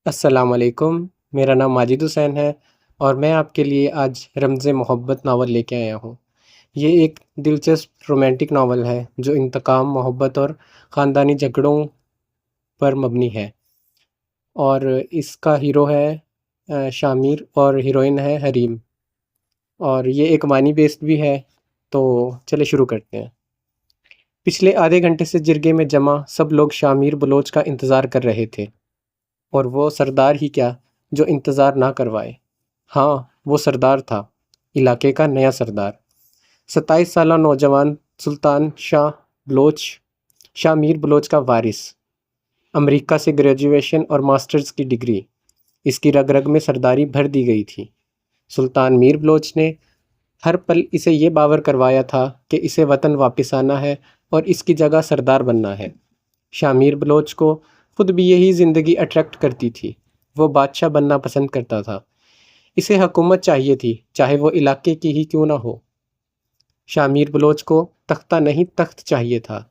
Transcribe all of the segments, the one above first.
السلام علیکم، میرا نام ماجد حسین ہے اور میں آپ کے لیے آج رمز محبت ناول لے کے آیا ہوں۔ یہ ایک دلچسپ رومانٹک ناول ہے جو انتقام، محبت اور خاندانی جھگڑوں پر مبنی ہے، اور اس کا ہیرو ہے شامیر اور ہیروئن ہے حریم، اور یہ ایک معنی بیسڈ بھی ہے۔ تو چلے شروع کرتے ہیں۔ پچھلے آدھے گھنٹے سے جرگے میں جمع سب لوگ شامیر بلوچ کا انتظار کر رہے تھے، اور وہ سردار ہی کیا جو انتظار نہ کروائے۔ ہاں، وہ سردار تھا، علاقے کا نیا سردار، 27 سالہ نوجوان سلطان شاہ بلوچ، شاہ میر بلوچ کا وارث، امریکہ سے گریجویشن اور ماسٹرز کی ڈگری اس کی رگ رگ میں سرداری بھر دی گئی تھی۔ سلطان میر بلوچ نے ہر پل اسے یہ باور کروایا تھا کہ اسے وطن واپس آنا ہے اور اس کی جگہ سردار بننا ہے۔ شاہ میر بلوچ کو خود بھی یہی زندگی اٹریکٹ کرتی تھی، وہ بادشاہ بننا پسند کرتا تھا، اسے حکومت چاہیے تھی چاہے وہ علاقے کی ہی کیوں نہ ہو۔ شاہ میر بلوچ کو تختہ نہیں تخت چاہیے تھا،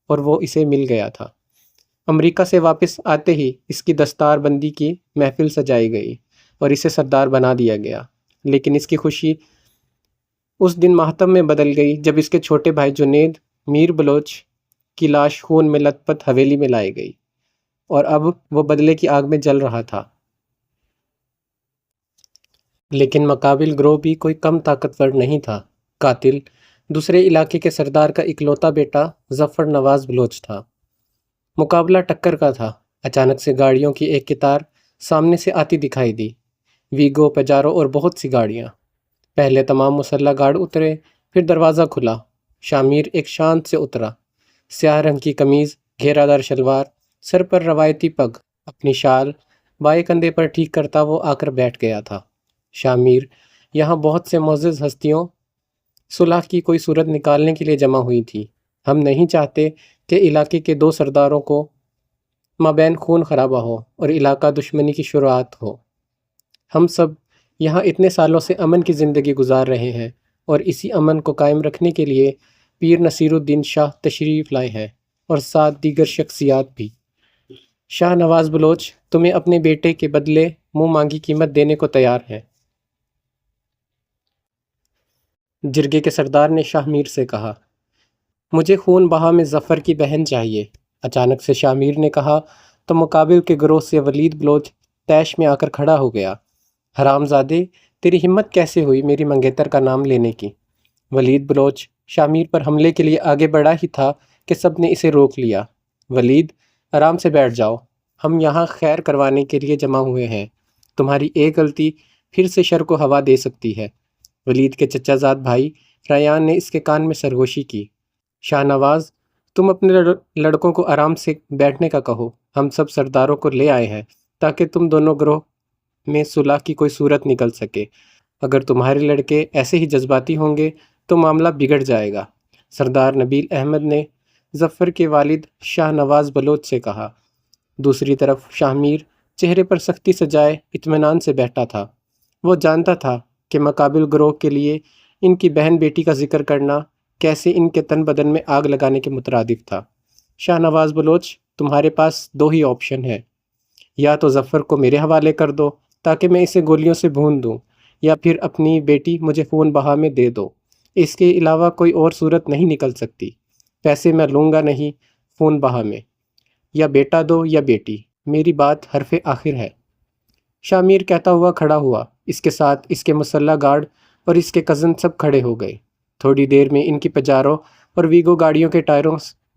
اور وہ اسے مل گیا تھا۔ امریکہ سے واپس آتے ہی اس کی دستار بندی کی محفل سجائی گئی اور اسے سردار بنا دیا گیا، لیکن اس کی خوشی اس دن ماتم میں بدل گئی جب اس کے چھوٹے بھائی جنید میر بلوچ کی لاش خون میں لت پت حویلی میں لائی گئی، اور اب وہ بدلے کی آگ میں جل رہا تھا۔ لیکن مقابل گروہ بھی کوئی کم طاقتور نہیں تھا۔ قاتل دوسرے علاقے کے سردار کا اکلوتا بیٹا ظفر نواز بلوچ تھا۔ مقابلہ ٹکر کا تھا۔ اچانک سے گاڑیوں کی ایک قطار سامنے سے آتی دکھائی دی، ویگو، پجارو اور بہت سی گاڑیاں۔ پہلے تمام مسلح گارڈ اترے، پھر دروازہ کھلا۔ شامیر ایک شانت سے اترا، سیاہ رنگ کی قمیض، گھیرا دار شلوار، سر پر روایتی پگ، اپنی شال بائیں کندھے پر ٹھیک کرتا وہ آ کر بیٹھ گیا تھا۔ شامیر، یہاں بہت سے معزز ہستیوں صلح کی کوئی صورت نکالنے کے لیے جمع ہوئی تھی۔ ہم نہیں چاہتے کہ علاقے کے دو سرداروں کو مابین خون خرابہ ہو اور علاقہ دشمنی کی شروعات ہو۔ ہم سب یہاں اتنے سالوں سے امن کی زندگی گزار رہے ہیں، اور اسی امن کو قائم رکھنے کے لیے پیر نصیر الدین شاہ تشریف لائے ہیں، اور ساتھ دیگر شخصیات بھی۔ شاہ نواز بلوچ تمہیں اپنے بیٹے کے بدلے منہ مانگی قیمت دینے کو تیار ہے۔ جرگے کے سردار نے شاہ میر سے کہا، مجھے خون بہا میں ظفر کی بہن چاہیے۔ اچانک سے شاہ میر نے کہا تو مقابل کے گروہ سے ولید بلوچ طیش میں آ کر کھڑا ہو گیا۔ حرام زادے، تیری ہمت کیسے ہوئی میری منگیتر کا نام لینے کی؟ ولید بلوچ شاہ میر پر حملے کے لیے آگے بڑھا ہی تھا کہ سب نے اسے روک لیا۔ ولید، آرام سے بیٹھ جاؤ، ہم یہاں خیر کروانے کے لیے جمع ہوئے ہیں، تمہاری ایک غلطی پھر سے شر کو ہوا دے سکتی ہے۔ ولید کے چچا زاد بھائی ریان نے اس کے کان میں سرگوشی کی۔ شاہ نواز، تم اپنے لڑکوں کو آرام سے بیٹھنے کا کہو، ہم سب سرداروں کو لے آئے ہیں تاکہ تم دونوں گروہ میں صلح کی کوئی صورت نکل سکے۔ اگر تمہارے لڑکے ایسے ہی جذباتی ہوں گے تو معاملہ بگڑ جائے گا، سردار نبیل احمد نے ظفر کے والد شاہ نواز بلوچ سے کہا۔ دوسری طرف شاہ میر چہرے پر سختی سجائے اطمینان سے بیٹھا تھا۔ وہ جانتا تھا کہ مقابل گروہ کے لیے ان کی بہن بیٹی کا ذکر کرنا کیسے ان کے تن بدن میں آگ لگانے کے مترادف تھا۔ شاہ نواز بلوچ، تمہارے پاس دو ہی آپشن ہے، یا تو ظفر کو میرے حوالے کر دو تاکہ میں اسے گولیوں سے بھون دوں، یا پھر اپنی بیٹی مجھے خون بہا میں دے دو۔ اس کے علاوہ کوئی اور صورت نہیں نکل سکتی۔ پیسے میں لوں گا نہیں، خون بہا میں۔ یا بیٹا دو یا بیٹی، میری بات حرف آخر ہے۔ شاہ میر کہتا ہوا کھڑا ہوا، اس کے ساتھ اس کے مسلح گارڈ اور اس کے کزن سب کھڑے ہو گئے۔ تھوڑی دیر میں ان کی پجاروں اور ویگو گاڑیوں کے ٹائروں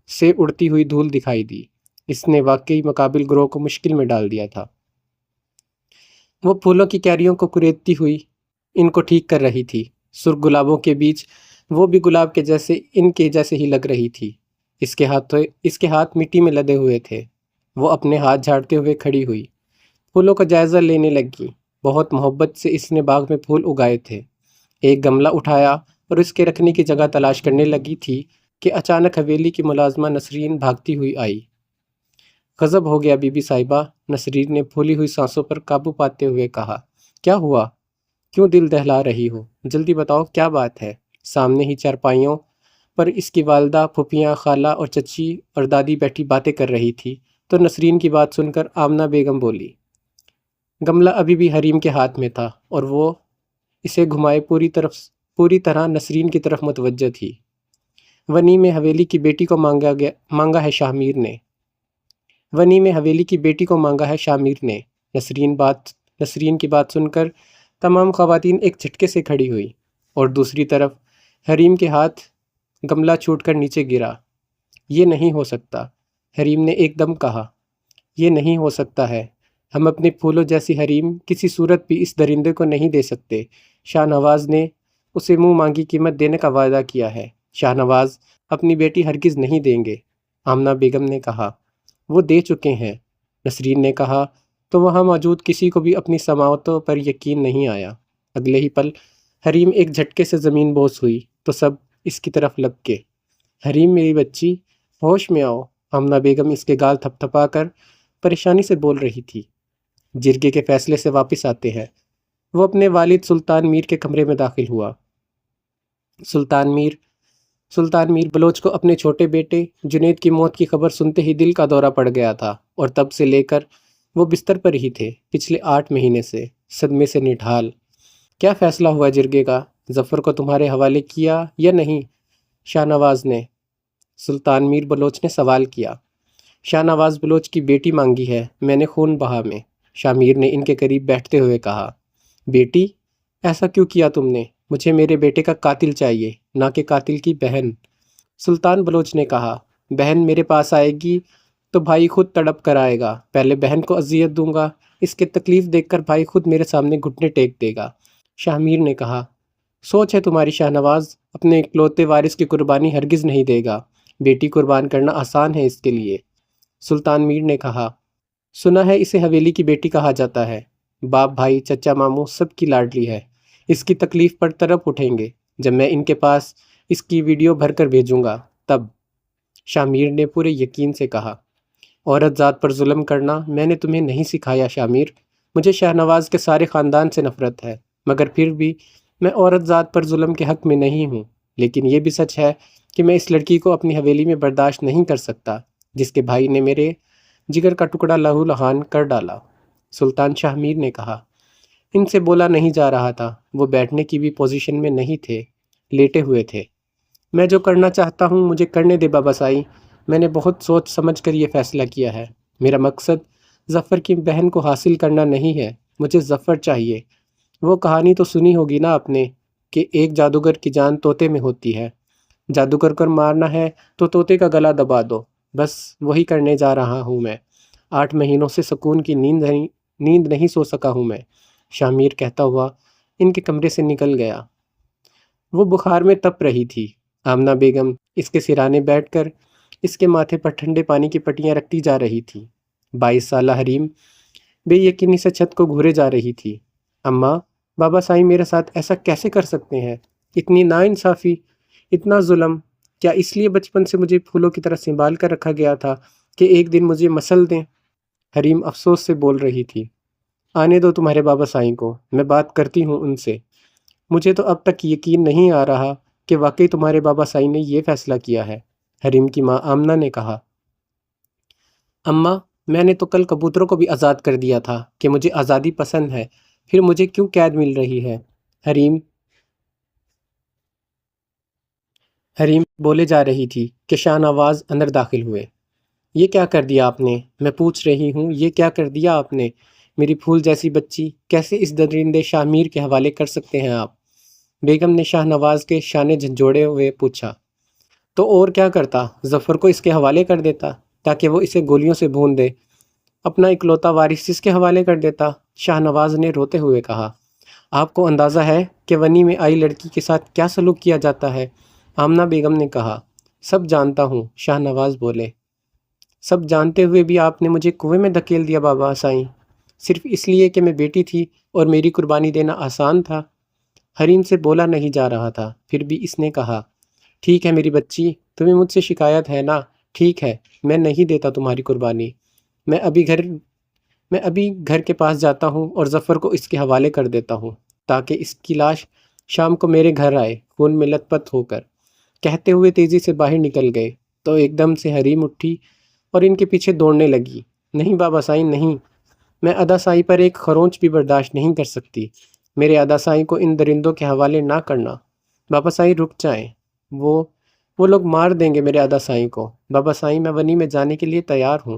سے اڑتی ہوئی دھول دکھائی دی۔ اس نے واقعی مقابل گروہ کو مشکل میں ڈال دیا تھا۔ وہ پھولوں کی کیریوں کو کریدتی ہوئی ان کو ٹھیک کر رہی تھی۔ سرخ گلابوں کے بیچ وہ بھی گلاب کے جیسے ان کے جیسے ہی لگ رہی تھی۔ اس کے ہاتھ مٹی میں لدے ہوئے تھے۔ وہ اپنے ہاتھ جھاڑتے ہوئے کھڑی ہوئی، پھولوں کا جائزہ لینے لگی۔ بہت محبت سے اس نے باغ میں پھول اگائے تھے۔ ایک گملہ اٹھایا اور اس کے رکھنے کی جگہ تلاش کرنے لگی تھی کہ اچانک حویلی کی ملازمہ نسرین بھاگتی ہوئی آئی۔ غضب ہو گیا بی بی صاحبہ، نسرین نے پھولی ہوئی سانسوں پر قابو پاتے ہوئے کہا۔ کیا ہوا؟ کیوں دل دہلا رہی ہو؟ جلدی بتاؤ کیا بات ہے؟ سامنے ہی چارپائیوں پر اس کی والدہ، پھپھیاں، خالہ اور چچی اور دادی بیٹھی باتیں کر رہی تھی تو نسرین کی بات سن کر آمنہ بیگم بولی، گملہ ابھی بھی حریم کے ہاتھ میں تھا اور وہ اسے گھمائے پوری طرح نسرین کی طرف متوجہ تھی۔ ونی میں حویلی کی بیٹی کو مانگا ہے شاہ میر نے۔ ونی میں حویلی کی بیٹی کو مانگا ہے شاہ میر نے۔ نسرین کی بات سن کر تمام خواتین ایک جھٹکے سے کھڑی ہوئی اور دوسری طرف حریم کے ہاتھ گملہ چھوٹ کر نیچے گرا۔ یہ نہیں ہو سکتا، حریم نے ایک دم کہا۔ یہ نہیں ہو سکتا ہے، ہم اپنے پھولوں جیسی حریم کسی صورت بھی اس درندے کو نہیں دے سکتے۔ شاہ نواز نے اسے منہ مانگی قیمت دینے کا وعدہ کیا ہے۔ شاہ نواز اپنی بیٹی ہرگز نہیں دیں گے، آمنہ بیگم نے کہا۔ وہ دے چکے ہیں، نسرین نے کہا، تو وہاں موجود کسی کو بھی اپنی سماعتوں پر یقین نہیں آیا۔ اگلے ہی پل حریم ایک جھٹکے سے زمین بوس ہوئی تو سب اس کی طرف لگ کے۔ حریم میری بچی، ہوش میں آؤ، آمنہ بیگم اس کے گال تھپ تھپا کر پریشانی سے بول رہی تھی۔ جرگے کے فیصلے سے واپس آتے ہیں وہ اپنے والد سلطان میر کے کمرے میں داخل ہوا۔ سلطان میر بلوچ کو اپنے چھوٹے بیٹے جنید کی موت کی خبر سنتے ہی دل کا دورہ پڑ گیا تھا اور تب سے لے کر وہ بستر پر ہی تھے، پچھلے 8 مہینے سے، صدمے سے نڈھال۔ کیا فیصلہ ہوا جرگے کا؟ ظفر کو تمہارے حوالے کیا یا نہیں؟ شاہ نواز نے سلطان میر بلوچ نے سوال کیا۔ شاہ نواز بلوچ کی بیٹی مانگی ہے میں نے خون بہا میں، شاہ میر نے ان کے قریب بیٹھتے ہوئے کہا۔ بیٹی؟ ایسا کیوں کیا تم نے؟ مجھے میرے بیٹے کا قاتل چاہیے، نہ کہ قاتل کی بہن۔ سلطان بلوچ نے کہا، بہن میرے پاس آئے گی تو بھائی خود تڑپ کر آئے گا، پہلے بہن کو اذیت دوں گا، اس کے تکلیف دیکھ کر بھائی خود میرے سامنے گھٹنے ٹیک دے گا۔ شاہ میر نے کہا، سوچ ہے تمہاری شاہ نواز، اپنے اکلوتے وارث کی قربانی ہرگز نہیں دے گا، بیٹی قربان کرنا آسان ہے اس کے لیے۔ سلطان میر نے کہا، سنا ہے اسے حویلی کی بیٹی کہا جاتا ہے، باپ بھائی چچا ماموں سب کی لاڈلی ہے، اس کی تکلیف پر تڑپ اٹھیں گے، جب میں ان کے پاس اس کی ویڈیو بھر کر بھیجوں گا تب۔ شاہ میر نے پورے یقین سے کہا، عورت ذات پر ظلم کرنا میں نے تمہیں نہیں سکھایا شاہ میر، مجھے شاہ نواز کے سارے خاندان سے نفرت ہے، مگر پھر بھی میں عورت ذات پر ظلم کے حق میں نہیں ہوں، لیکن یہ بھی سچ ہے کہ میں اس لڑکی کو اپنی حویلی میں برداشت نہیں کر سکتا جس کے بھائی نے میرے جگر کا ٹکڑا لہو لہان کر ڈالا۔ سلطان شاہ میر نے کہا، ان سے بولا نہیں جا رہا تھا، وہ بیٹھنے کی بھی پوزیشن میں نہیں تھے، لیٹے ہوئے تھے۔ میں جو کرنا چاہتا ہوں مجھے کرنے دے بابا سائی، میں نے بہت سوچ سمجھ کر یہ فیصلہ کیا ہے، میرا مقصد ظفر کی بہن کو حاصل کرنا نہیں ہے، مجھے ظفر چاہیے۔ وہ کہانی تو سنی ہوگی نا آپ نے کہ ایک جادوگر کی جان طوطے میں ہوتی ہے، جادوگر کو مارنا ہے تو طوطے کا گلا دبا دو، بس وہی کرنے جا رہا ہوں میں۔ 8 مہینوں سے سکون کی نیند نہیں سو سکا ہوں میں، شاہ میر کہتا ہوا ان کے کمرے سے نکل گیا۔ وہ بخار میں تپ رہی تھی۔ آمنہ بیگم اس کے سرانے بیٹھ کر اس کے ماتھے پر ٹھنڈے پانی کی پٹیاں رکھتی جا رہی تھی۔ 22 سالہ حریم بے یقینی سے چھت کو گھورے جا رہی تھی۔ اماں، بابا سائی میرے ساتھ ایسا کیسے کر سکتے ہیں؟ اتنی ناانصافی، اتنا ظلم، کیا اس لیے بچپن سے مجھے پھولوں کی طرح سنبھال کر رکھا گیا تھا کہ ایک دن مجھے مسل دیں؟ حریم افسوس سے بول رہی تھی۔ آنے دو تمہارے بابا سائی کو، میں بات کرتی ہوں ان سے۔ مجھے تو اب تک یقین نہیں آ رہا کہ واقعی تمہارے بابا سائی نے یہ فیصلہ کیا ہے، حریم کی ماں آمنہ نے کہا۔ اماں، میں نے تو کل کبوتروں کو بھی آزاد کر دیا تھا کہ مجھے آزادی پسند ہے، پھر مجھے کیوں قید مل رہی ہے؟ حریم بولے جا رہی تھی کہ شاہ نواز اندر داخل ہوئے۔ یہ کیا کر دیا آپ نے؟ میں پوچھ رہی ہوں، یہ کیا کر دیا آپ نے؟ میری پھول جیسی بچی کیسے اس درندے شاہ میر کے حوالے کر سکتے ہیں آپ؟ بیگم نے شاہ نواز کے شانے جھنجھوڑے ہوئے پوچھا۔ تو اور کیا کرتا؟ ظفر کو اس کے حوالے کر دیتا تاکہ وہ اسے گولیوں سے بھون دے، اپنا اکلوتا وارث اس کے حوالے کر دیتا، شاہ نواز نے روتے ہوئے کہا۔ آپ کو اندازہ ہے کہ ونی میں آئی لڑکی کے ساتھ کیا سلوک کیا جاتا ہے؟ آمنہ بیگم نے کہا۔ سب جانتا ہوں، شاہ نواز بولے۔ سب جانتے ہوئے بھی آپ نے مجھے کنویں میں دھکیل دیا بابا سائیں، صرف اس لیے کہ میں بیٹی تھی اور میری قربانی دینا آسان تھا؟ حریم سے بولا نہیں جا رہا تھا، پھر بھی اس نے کہا، ٹھیک ہے میری بچی، تمہیں مجھ سے شکایت ہے نا، ٹھیک ہے، میں نہیں دیتا تمہاری قربانی، میں ابھی گھر کے پاس جاتا ہوں اور ظفر کو اس کے حوالے کر دیتا ہوں تاکہ اس کی لاش شام کو میرے گھر آئے خون میں لت پت ہو کر۔ کہتے ہوئے تیزی سے باہر نکل گئے تو ایک دم سے حریم اٹھی اور ان کے پیچھے دوڑنے لگی۔ نہیں بابا سائیں نہیں، میں اداسائی پر ایک خرونچ بھی برداشت نہیں کر سکتی۔ میرے اداسائی کو ان درندوں کے حوالے نہ کرنا۔ بابا سائی رک جائیں، وہ لوگ مار دیں گے میرے اداسائی کو۔ بابا سائی میں ونی میں جانے کے لیے تیار ہوں،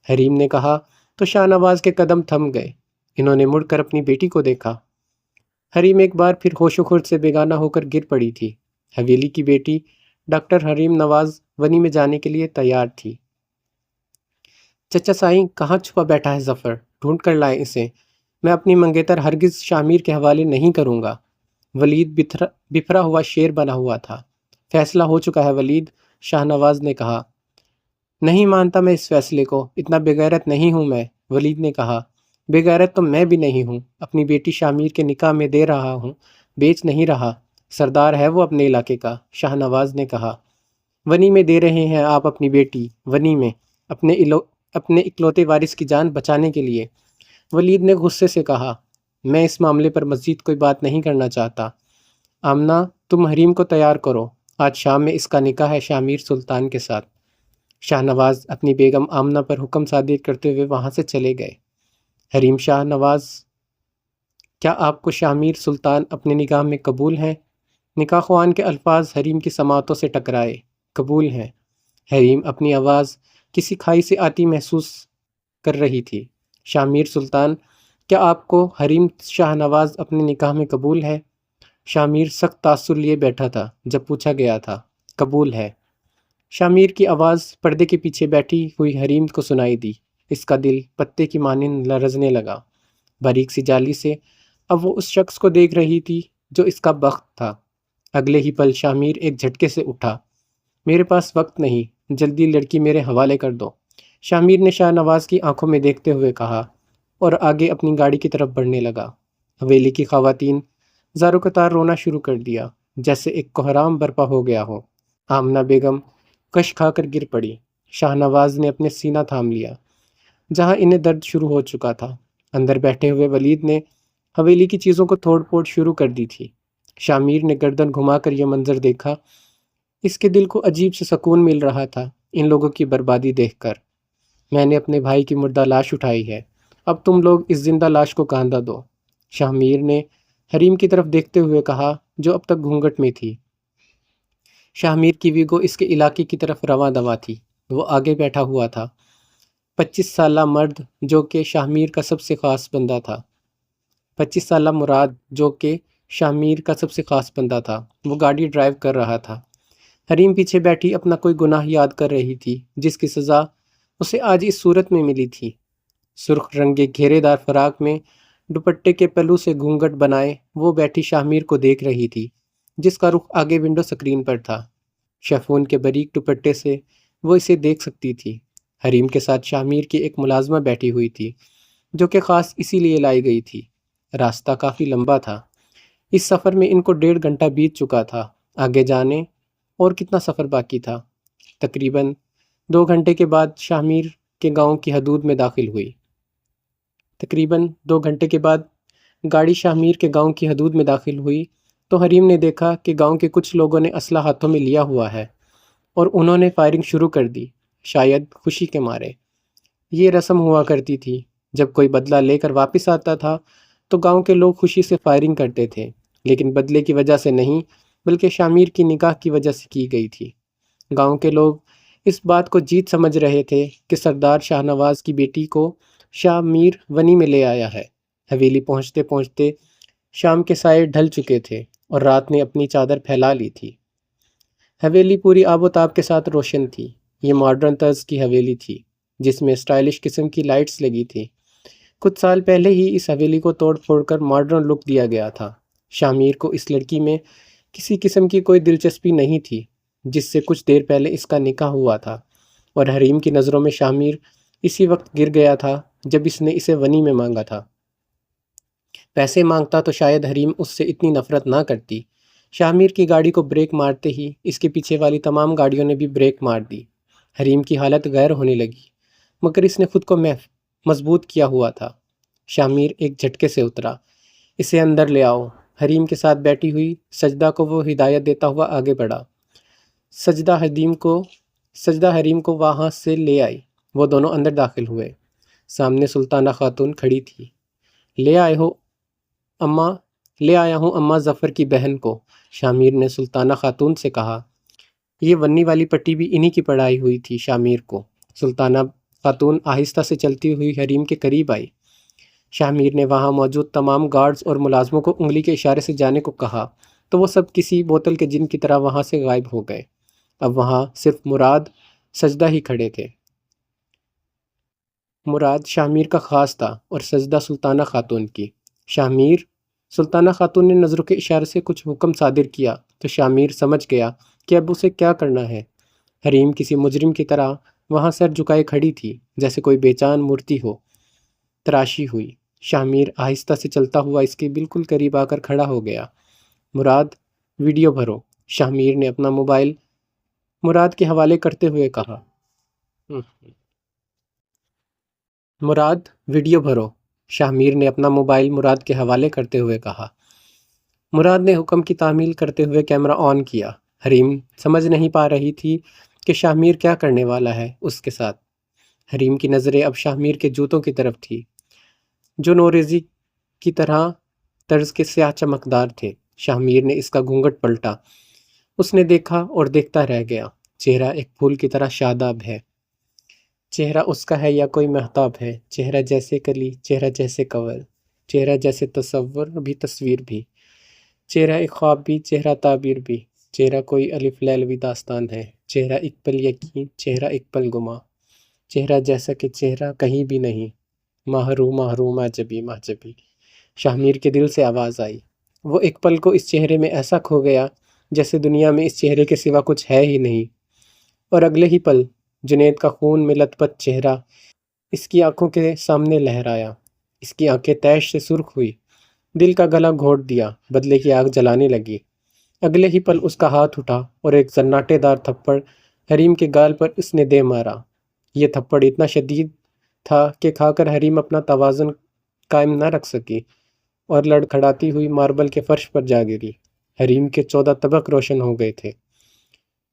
حریم نے کہا تو شاہ نواز کے قدم تھم گئے۔ انہوں نے مڑ کر اپنی بیٹی کو دیکھا۔ حریم ایک بار پھر ہوش و خرد سے بیگانہ ہو کر گر پڑی تھی۔ حویلی کی بیٹی ڈاکٹر حریم نواز ونی میں جانے کے لیے تیار تھی۔ چچا سائیں کہاں چھپا بیٹھا ہے ظفر؟ ڈھونڈ کر لائیں اسے۔ میں اپنی منگیتر ہرگز شاہ میر کے حوالے نہیں کروں گا۔ ولید بفرا ہوا شیر بنا ہوا تھا۔ فیصلہ ہو چکا ہے ولید، شاہ نواز نے کہا۔ نہیں مانتا میں اس فیصلے کو، اتنا بے غیرت نہیں ہوں میں، ولید نے کہا۔ بے غیرت تو میں بھی نہیں ہوں، اپنی بیٹی شاہ میر کے نکاح میں دے رہا ہوں، بیچ نہیں رہا۔ سردار ہے وہ اپنے علاقے کا، شاہ نواز نے کہا۔ ونی میں دے رہے ہیں آپ اپنی بیٹی، ونی میں، اپنے اکلوتے وارث کی جان بچانے کے لیے، ولید نے غصے سے کہا۔ میں اس معاملے پر مزید کوئی بات نہیں کرنا چاہتا۔ آمنہ تم حریم کو تیار کرو، آج شام میں اس کا نکاح ہے شاہ میر سلطان کے ساتھ۔ شاہ نواز اپنی بیگم آمنہ پر حکم صادر کرتے ہوئے وہاں سے چلے گئے۔ حریم شاہ نواز، کیا آپ کو شاہ میر سلطان اپنے نکاح میں قبول ہیں؟ نکاح خوان کے الفاظ حریم کی سماعتوں سے ٹکرائے۔ قبول ہیں۔ حریم اپنی آواز کسی کھائی سے آتی محسوس کر رہی تھی۔ شاہ میر سلطان، کیا آپ کو حریم شاہ نواز اپنے نکاح میں قبول ہے؟ شاہ میر سخت تاثر لیے بیٹھا تھا جب پوچھا گیا تھا۔ قبول ہے۔ شاہ میر کی آواز پردے کے پیچھے بیٹھی ہوئی حریم کو سنائی دی۔ اس کا دل پتے کی مانند لرزنے لگا۔ باریک سی جالی سے اب وہ اس شخص کو دیکھ رہی تھی جو اس کا بخت تھا۔ اگلے ہی پل شاہ میر ایک جھٹکے سے اٹھا۔ میرے پاس وقت نہیں، جلدی لڑکی میرے حوالے کر دو، شاہ میر نے شاہ نواز کی آنکھوں میں دیکھتے ہوئے کہا، اور آگے اپنی گاڑی کی طرف بڑھنے لگا۔ حویلی کی خواتین زارو قطار رونا شروع کر دیا، جیسے ایک کوہرام برپا ہو گیا ہو۔ آمنہ بیگم کش کھا کر گر پڑی۔ شاہ نواز نے اپنے سینہ تھام لیا، جہاں انہیں درد شروع ہو چکا تھا۔ اندر بیٹھے ہوئے ولید نے حویلی کی چیزوں کو توڑ پھوڑ شروع کر دی تھی۔ شاہ میر نے گردن گھما کر یہ منظر دیکھا۔ اس کے دل کو عجیب سے سکون مل رہا تھا ان لوگوں کی بربادی دیکھ کر۔ میں نے اپنے بھائی کی مردہ لاش اٹھائی ہے، اب تم لوگ اس زندہ لاش کو کاندھا دو، شاہ میر نے حریم کی طرف دیکھتے ہوئے کہا جو اب تک گھونگھٹ میں تھی۔ شاہ میر کی ویگو اس کے علاقے کی طرف رواں دواں تھی۔ وہ آگے بیٹھا ہوا تھا۔ 25 سالہ مرد جو کہ شاہ میر کا سب سے خاص بندہ تھا۔ 25 سالہ مراد جو کہ شاہ میر کا سب سے خاص بندہ تھا، وہ گاڑی ڈرائیو کر رہا تھا۔ حریم پیچھے بیٹھی اپنا کوئی گناہ یاد کر رہی تھی جس کی سزا اسے آج اس صورت میں ملی تھی۔ سرخ رنگ کے گھیرے دار فراق میں دوپٹے کے پہلو سے گھونگھٹ بنائے وہ بیٹھی شاہ میر کو دیکھ رہی تھی، جس کا رخ آگے ونڈو سکرین پر تھا۔ شیفون کے باریک دوپٹے سے وہ اسے دیکھ سکتی تھی۔ حریم کے ساتھ شاہ میر کی ایک ملازمہ بیٹھی ہوئی تھی جو کہ خاص اسی لیے لائی گئی تھی۔ راستہ کافی لمبا تھا۔ اس سفر میں ان کو 1.5 گھنٹہ بیت چکا تھا۔ آگے جانے اور کتنا سفر باقی تھا؟ تقریباً 2 گھنٹے کے بعد شاہ میر کے گاؤں کی حدود میں داخل ہوئی۔ گاڑی شاہ میر کے گاؤں کی حدود میں داخل ہوئی تو حریم نے دیکھا کہ گاؤں کے کچھ لوگوں نے اسلحہ ہاتھوں میں لیا ہوا ہے اور انہوں نے فائرنگ شروع کر دی، شاید خوشی کے مارے۔ یہ رسم ہوا کرتی تھی، جب کوئی بدلہ لے کر واپس آتا تھا تو گاؤں کے لوگ خوشی سے فائرنگ کرتے تھے، لیکن بدلے کی وجہ سے نہیں بلکہ شاہ میر کی نکاح کی وجہ سے کی گئی تھی۔ گاؤں کے لوگ اس بات کو جیت سمجھ رہے تھے کہ سردار شاہ نواز کی بیٹی کو شاہ میر ونی میں لے آیا ہے۔ حویلی پہنچتے پہنچتے شام کے سائے ڈھل چکے تھے اور رات نے اپنی چادر پھیلا لی تھی۔ حویلی پوری آب و تاب کے ساتھ روشن تھی۔ یہ ماڈرن طرز کی حویلی تھی جس میں اسٹائلش قسم کی لائٹس لگی تھی۔ کچھ سال پہلے ہی اس حویلی کو توڑ پھوڑ کر ماڈرن لک دیا گیا تھا۔ شاہ میر کو اس لڑکی میں کسی قسم کی کوئی دلچسپی نہیں تھی جس سے کچھ دیر پہلے اس کا نکاح ہوا تھا، اور حریم کی نظروں میں شاہ میر اسی وقت گر گیا تھا جب اس نے اسے ونی میں مانگا تھا۔ پیسے مانگتا تو شاید حریم اس سے اتنی نفرت نہ کرتی۔ شاہ میر کی گاڑی کو بریک مارتے ہی اس کے پیچھے والی تمام گاڑیوں نے بھی بریک مار دی۔ حریم کی حالت غیر ہونے لگی، مگر اس نے خود کو مضبوط کیا ہوا تھا۔ شاہ میر ایک جھٹکے سے اترا۔ اسے اندر لے آؤ۔ حریم کے ساتھ بیٹھی ہوئی سجدہ کو وہ ہدایت دیتا ہوا آگے بڑھا۔ سجدہ حریم کو وہاں سے لے آئی۔ وہ دونوں اندر داخل ہوئے۔ سامنے سلطانہ خاتون کھڑی تھی۔ لے آئے ہو اماں، لے آیا ہوں اماں ظفر کی بہن کو، شامیر نے سلطانہ خاتون سے کہا۔ یہ ونی والی پٹی بھی انہی کی پڑھائی ہوئی تھی شامیر کو۔ سلطانہ خاتون آہستہ سے چلتی ہوئی حریم کے قریب آئی۔ شامیر نے وہاں موجود تمام گارڈز اور ملازموں کو انگلی کے اشارے سے جانے کو کہا تو وہ سب کسی بوتل کے جن کی طرح وہاں سے غائب ہو گئے۔ اب وہاں صرف مراد سجدہ ہی کھڑے تھے۔ مراد شامیر کا خاص تھا اور سجدہ سلطانہ خاتون کی۔ شامیر، سلطانہ خاتون نے نظروں کے اشارے سے کچھ حکم صادر کیا تو شامیر سمجھ گیا کہ اب اسے کیا کرنا ہے۔ حریم کسی مجرم کی طرح وہاں سر جھکائے کھڑی تھی، جیسے کوئی بے جان مورتی ہو تراشی ہوئی۔ شامیر آہستہ سے چلتا ہوا اس کے بالکل قریب آ کر کھڑا ہو گیا۔ مراد، ویڈیو بھرو، شامیر نے اپنا موبائل مراد کے حوالے کرتے ہوئے کہا۔ مراد، ویڈیو بھرو، شامیر نے اپنا موبائل مراد کے حوالے کرتے ہوئے کہا۔ مراد نے حکم کی تعمیل کرتے ہوئے کیمرہ آن کیا۔ حریم سمجھ نہیں پا رہی تھی کہ شامیر کیا کرنے والا ہے اس کے ساتھ۔ حریم کی نظریں اب شامیر کے جوتوں کی طرف تھی، جو نوریزی کی طرح طرز کے سیاہ چمکدار تھے۔ شامیر نے اس کا گھونگھٹ پلٹا۔ اس نے دیکھا اور دیکھتا رہ گیا۔ چہرہ ایک پھول کی طرح شاداب ہے۔ چہرہ اس کا ہے یا کوئی مہتاب ہے، چہرہ جیسے کلی، چہرہ جیسے کنول، چہرہ جیسے تصور بھی تصویر بھی، چہرہ ایک خواب بھی، چہرہ تعبیر بھی، چہرہ کوئی الف لیلوی داستان ہے، چہرہ ایک پل یقین، چہرہ ایک پل گما، چہرہ جیسا کہ چہرہ کہیں بھی نہیں، محروم محروم عجبی محجبی۔ شامیر کے دل سے آواز آئی۔ وہ ایک پل کو اس چہرے میں ایسا کھو گیا جیسے دنیا میں اس چہرے کے سوا کچھ ہے ہی نہیں، اور اگلے ہی پل جنید کا خون میں لت پت چہرہ اس کی آنکھوں کے سامنے لہرایا۔ اس کی آنکھیں تیش سے سرخ ہوئی، دل کا گلا گھونٹ دیا، بدلے کی آگ جلانے لگی۔ اگلے ہی پل اس کا ہاتھ اٹھا اور ایک زناٹے دار تھپڑ حریم کے گال پر اس نے دے مارا۔ یہ تھپڑ اتنا شدید تھا کہ کھا کر حریم اپنا توازن قائم نہ رکھ سکی اور لڑکھڑاتی ہوئی ماربل کے فرش پر جا گری۔ حریم کے 14 طبق روشن ہو گئے تھے۔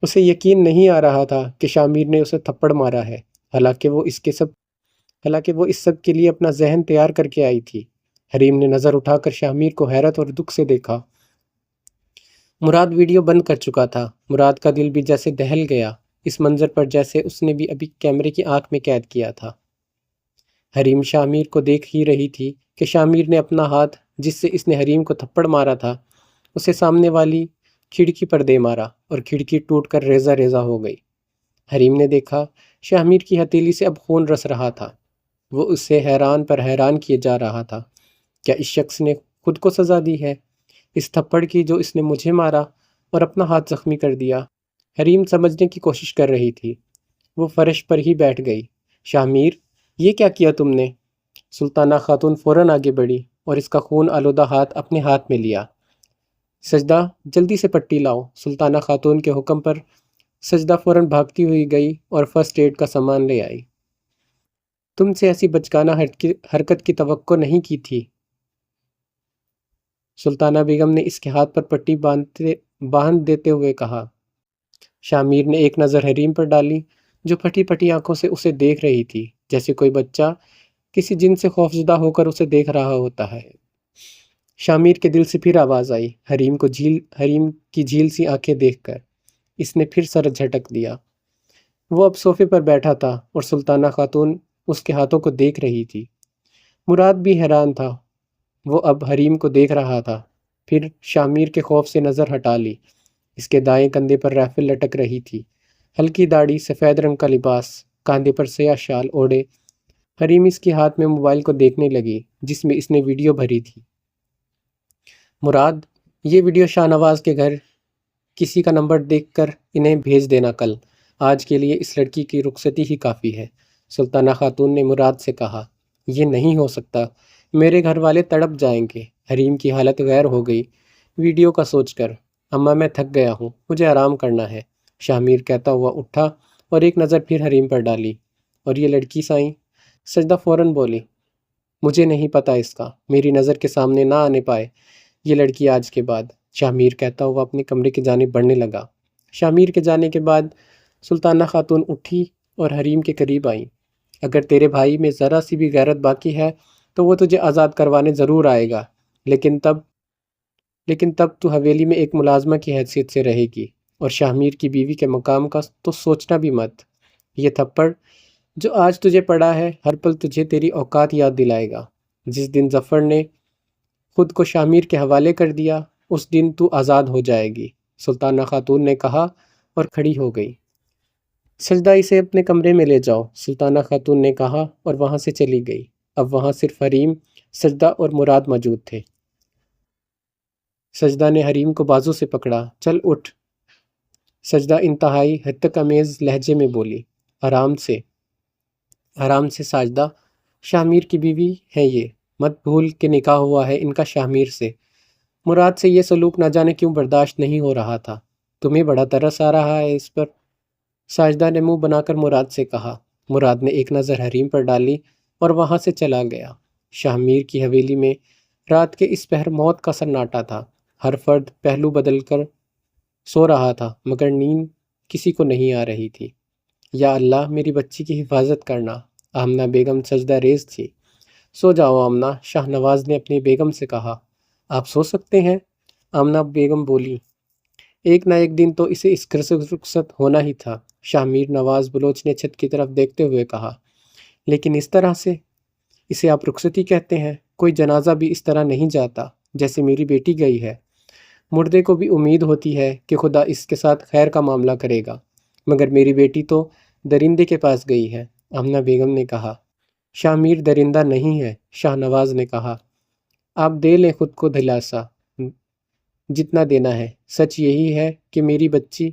اسے یقین نہیں آ رہا تھا کہ شامیر نے اسے تھپڑ مارا ہے، حالانکہ وہ اس سب کے لیے اپنا ذہن تیار کر کے آئی تھی۔ حریم نے نظر اٹھا کر شامیر کو حیرت اور دکھ سے دیکھا۔ مراد ویڈیو بند کر چکا تھا۔ مراد کا دل بھی جیسے دہل گیا اس منظر پر، جیسے اس نے بھی ابھی کیمرے کی آنکھ میں قید کیا تھا۔ حریم شامیر کو دیکھ ہی رہی تھی کہ شامیر نے اپنا ہاتھ جس سے اس نے حریم کو تھپڑ مارا تھا اسے سامنے والی کھڑکی پر دے مارا اور کھڑکی ٹوٹ کر ریزہ ریزہ ہو گئی۔ حریم نے دیکھا شامیر کی ہتھیلی سے اب خون رس رہا تھا۔ وہ اس سے حیران پر حیران کیے جا رہا تھا۔ کیا اس شخص نے خود کو سزا دی ہے اس تھپڑ کی جو اس نے مجھے مارا اور اپنا ہاتھ زخمی کر دیا؟ حریم سمجھنے کی کوشش کر رہی تھی۔ وہ فرش پر ہی بیٹھ گئی۔ شامیر، یہ کیا کیا تم نے؟ سلطانہ خاتون فوراً آگے بڑھی اور اس کا خون آلودہ ہاتھ اپنے ہاتھ میں لیا۔ سجدہ، جلدی سے پٹی لاؤ۔ سلطانہ خاتون کے حکم پر سجدہ فوراً بھاگتی ہوئی گئی اور فرسٹ ایڈ کا سامان لے آئی۔ تم سے ایسی بچگانہ حرکت کی توقع نہیں کی تھی، سلطانہ بیگم نے اس کے ہاتھ پر پٹی باندھ دیتے ہوئے کہا۔ شامیر نے ایک نظر حریم پر ڈالی جو پھٹی پھٹی آنکھوں سے اسے دیکھ رہی تھی، جیسے کوئی بچہ کسی جن سے خوفزدہ ہو کر اسے دیکھ رہا ہوتا ہے۔ شامیر کے دل سے پھر آواز آئی، حریم کی جھیل سی آنکھیں دیکھ کر۔ اس نے پھر سر جھٹک دیا۔ وہ اب صوفے پر بیٹھا تھا اور سلطانہ خاتون اس کے ہاتھوں کو دیکھ رہی تھی۔ مراد بھی حیران تھا۔ وہ اب حریم کو دیکھ رہا تھا، پھر شامیر کے خوف سے نظر ہٹا لی۔ اس کے دائیں کندھے پر رائفل لٹک رہی تھی، ہلکی داڑھی، سفید رنگ کا لباس، کاندھے پر سیاہ شال اوڑھے۔ حریم اس کے ہاتھ میں موبائل کو دیکھنے لگی جس میں اس نے ویڈیو بھری تھی۔ مراد، یہ ویڈیو شاہ نواز کے گھر کسی کا نمبر دیکھ کر انہیں بھیج دینا کل۔ آج کے لیے اس لڑکی کی رخصتی ہی کافی ہے، سلطانہ خاتون نے مراد سے کہا۔ یہ نہیں ہو سکتا، میرے گھر والے تڑپ جائیں گے۔ حریم کی حالت غیر ہو گئی ویڈیو کا سوچ کر۔ اماں، میں تھک گیا ہوں، مجھے آرام کرنا ہے، شامیر کہتا ہوا اٹھا اور ایک نظر پھر حریم پر ڈالی۔ اور یہ لڑکی سائیں؟ سجدہ فوراً بولی۔ مجھے نہیں پتہ اس کا، میری نظر کے سامنے نہ آنے پائے یہ لڑکی آج کے بعد، شامیر کہتا ہوا اپنے کمرے کی جانب بڑھنے لگا۔ شامیر کے جانے کے بعد سلطانہ خاتون اٹھی اور حریم کے قریب آئیں۔ اگر تیرے بھائی میں ذرا سی بھی غیرت باقی ہے تو وہ تجھے آزاد کروانے ضرور آئے گا، لیکن تب تو حویلی میں ایک ملازمہ کی حیثیت سے رہے گی، اور شاہ میر کی بیوی کے مقام کا تو سوچنا بھی مت۔ یہ تھپڑ جو آج تجھے پڑا ہے ہر پل تجھے تیری اوقات یاد دلائے گا۔ جس دن ظفر نے خود کو شاہ میر کے حوالے کر دیا اس دن تو آزاد ہو جائے گی، سلطانہ خاتون نے کہا اور کھڑی ہو گئی۔ سجدہ اسے اپنے کمرے میں لے جاؤ، سلطانہ خاتون نے کہا اور وہاں سے چلی گئی۔ اب وہاں صرف حریم، سجدہ اور مراد موجود تھے۔ سجدہ نے حریم کو بازو سے پکڑا۔ چل اٹھ، سجدہ انتہائی حدق امیز لہجے میں بولی۔ آرام سے ساجدہ، شاہ میر کی بیوی ہیں یہ، مت بھول کہ نکاح ہوا ہے ان کا شاہ میر سے۔ مراد سے یہ سلوک نہ جانے کیوں برداشت نہیں ہو رہا تھا، تمہیں بڑا ترس آ رہا ہے اس پر، ساجدہ نے منہ بنا کر مراد سے کہا۔ مراد نے ایک نظر حریم پر ڈالی اور وہاں سے چلا گیا۔ شاہ میر کی حویلی میں رات کے اس پہر موت کا سناٹا تھا۔ ہر فرد پہلو بدل کر سو رہا تھا مگر نیند کسی کو نہیں آ رہی تھی۔ یا اللہ میری بچی کی حفاظت کرنا، آمنہ بیگم سجدہ ریز تھی۔ سو جاؤ آمنہ، شاہ نواز نے اپنی بیگم سے کہا۔ آپ سو سکتے ہیں، آمنہ بیگم بولی۔ ایک نہ ایک دن تو اسے اس گھر سے رخصت ہونا ہی تھا، شاہ میر نواز بلوچ نے چھت کی طرف دیکھتے ہوئے کہا۔ لیکن اس طرح سے اسے آپ رخصتی کہتے ہیں؟ کوئی جنازہ بھی اس طرح نہیں جاتا جیسے میری بیٹی گئی ہے۔ مردے کو بھی امید ہوتی ہے کہ خدا اس کے ساتھ خیر کا معاملہ کرے گا، مگر میری بیٹی تو درندے کے پاس گئی ہے، آمنہ بیگم نے کہا۔ شاہ میر درندہ نہیں ہے، شاہ نواز نے کہا۔ آپ دے لیں خود کو دلاسا جتنا دینا ہے، سچ یہی ہے کہ میری بچی،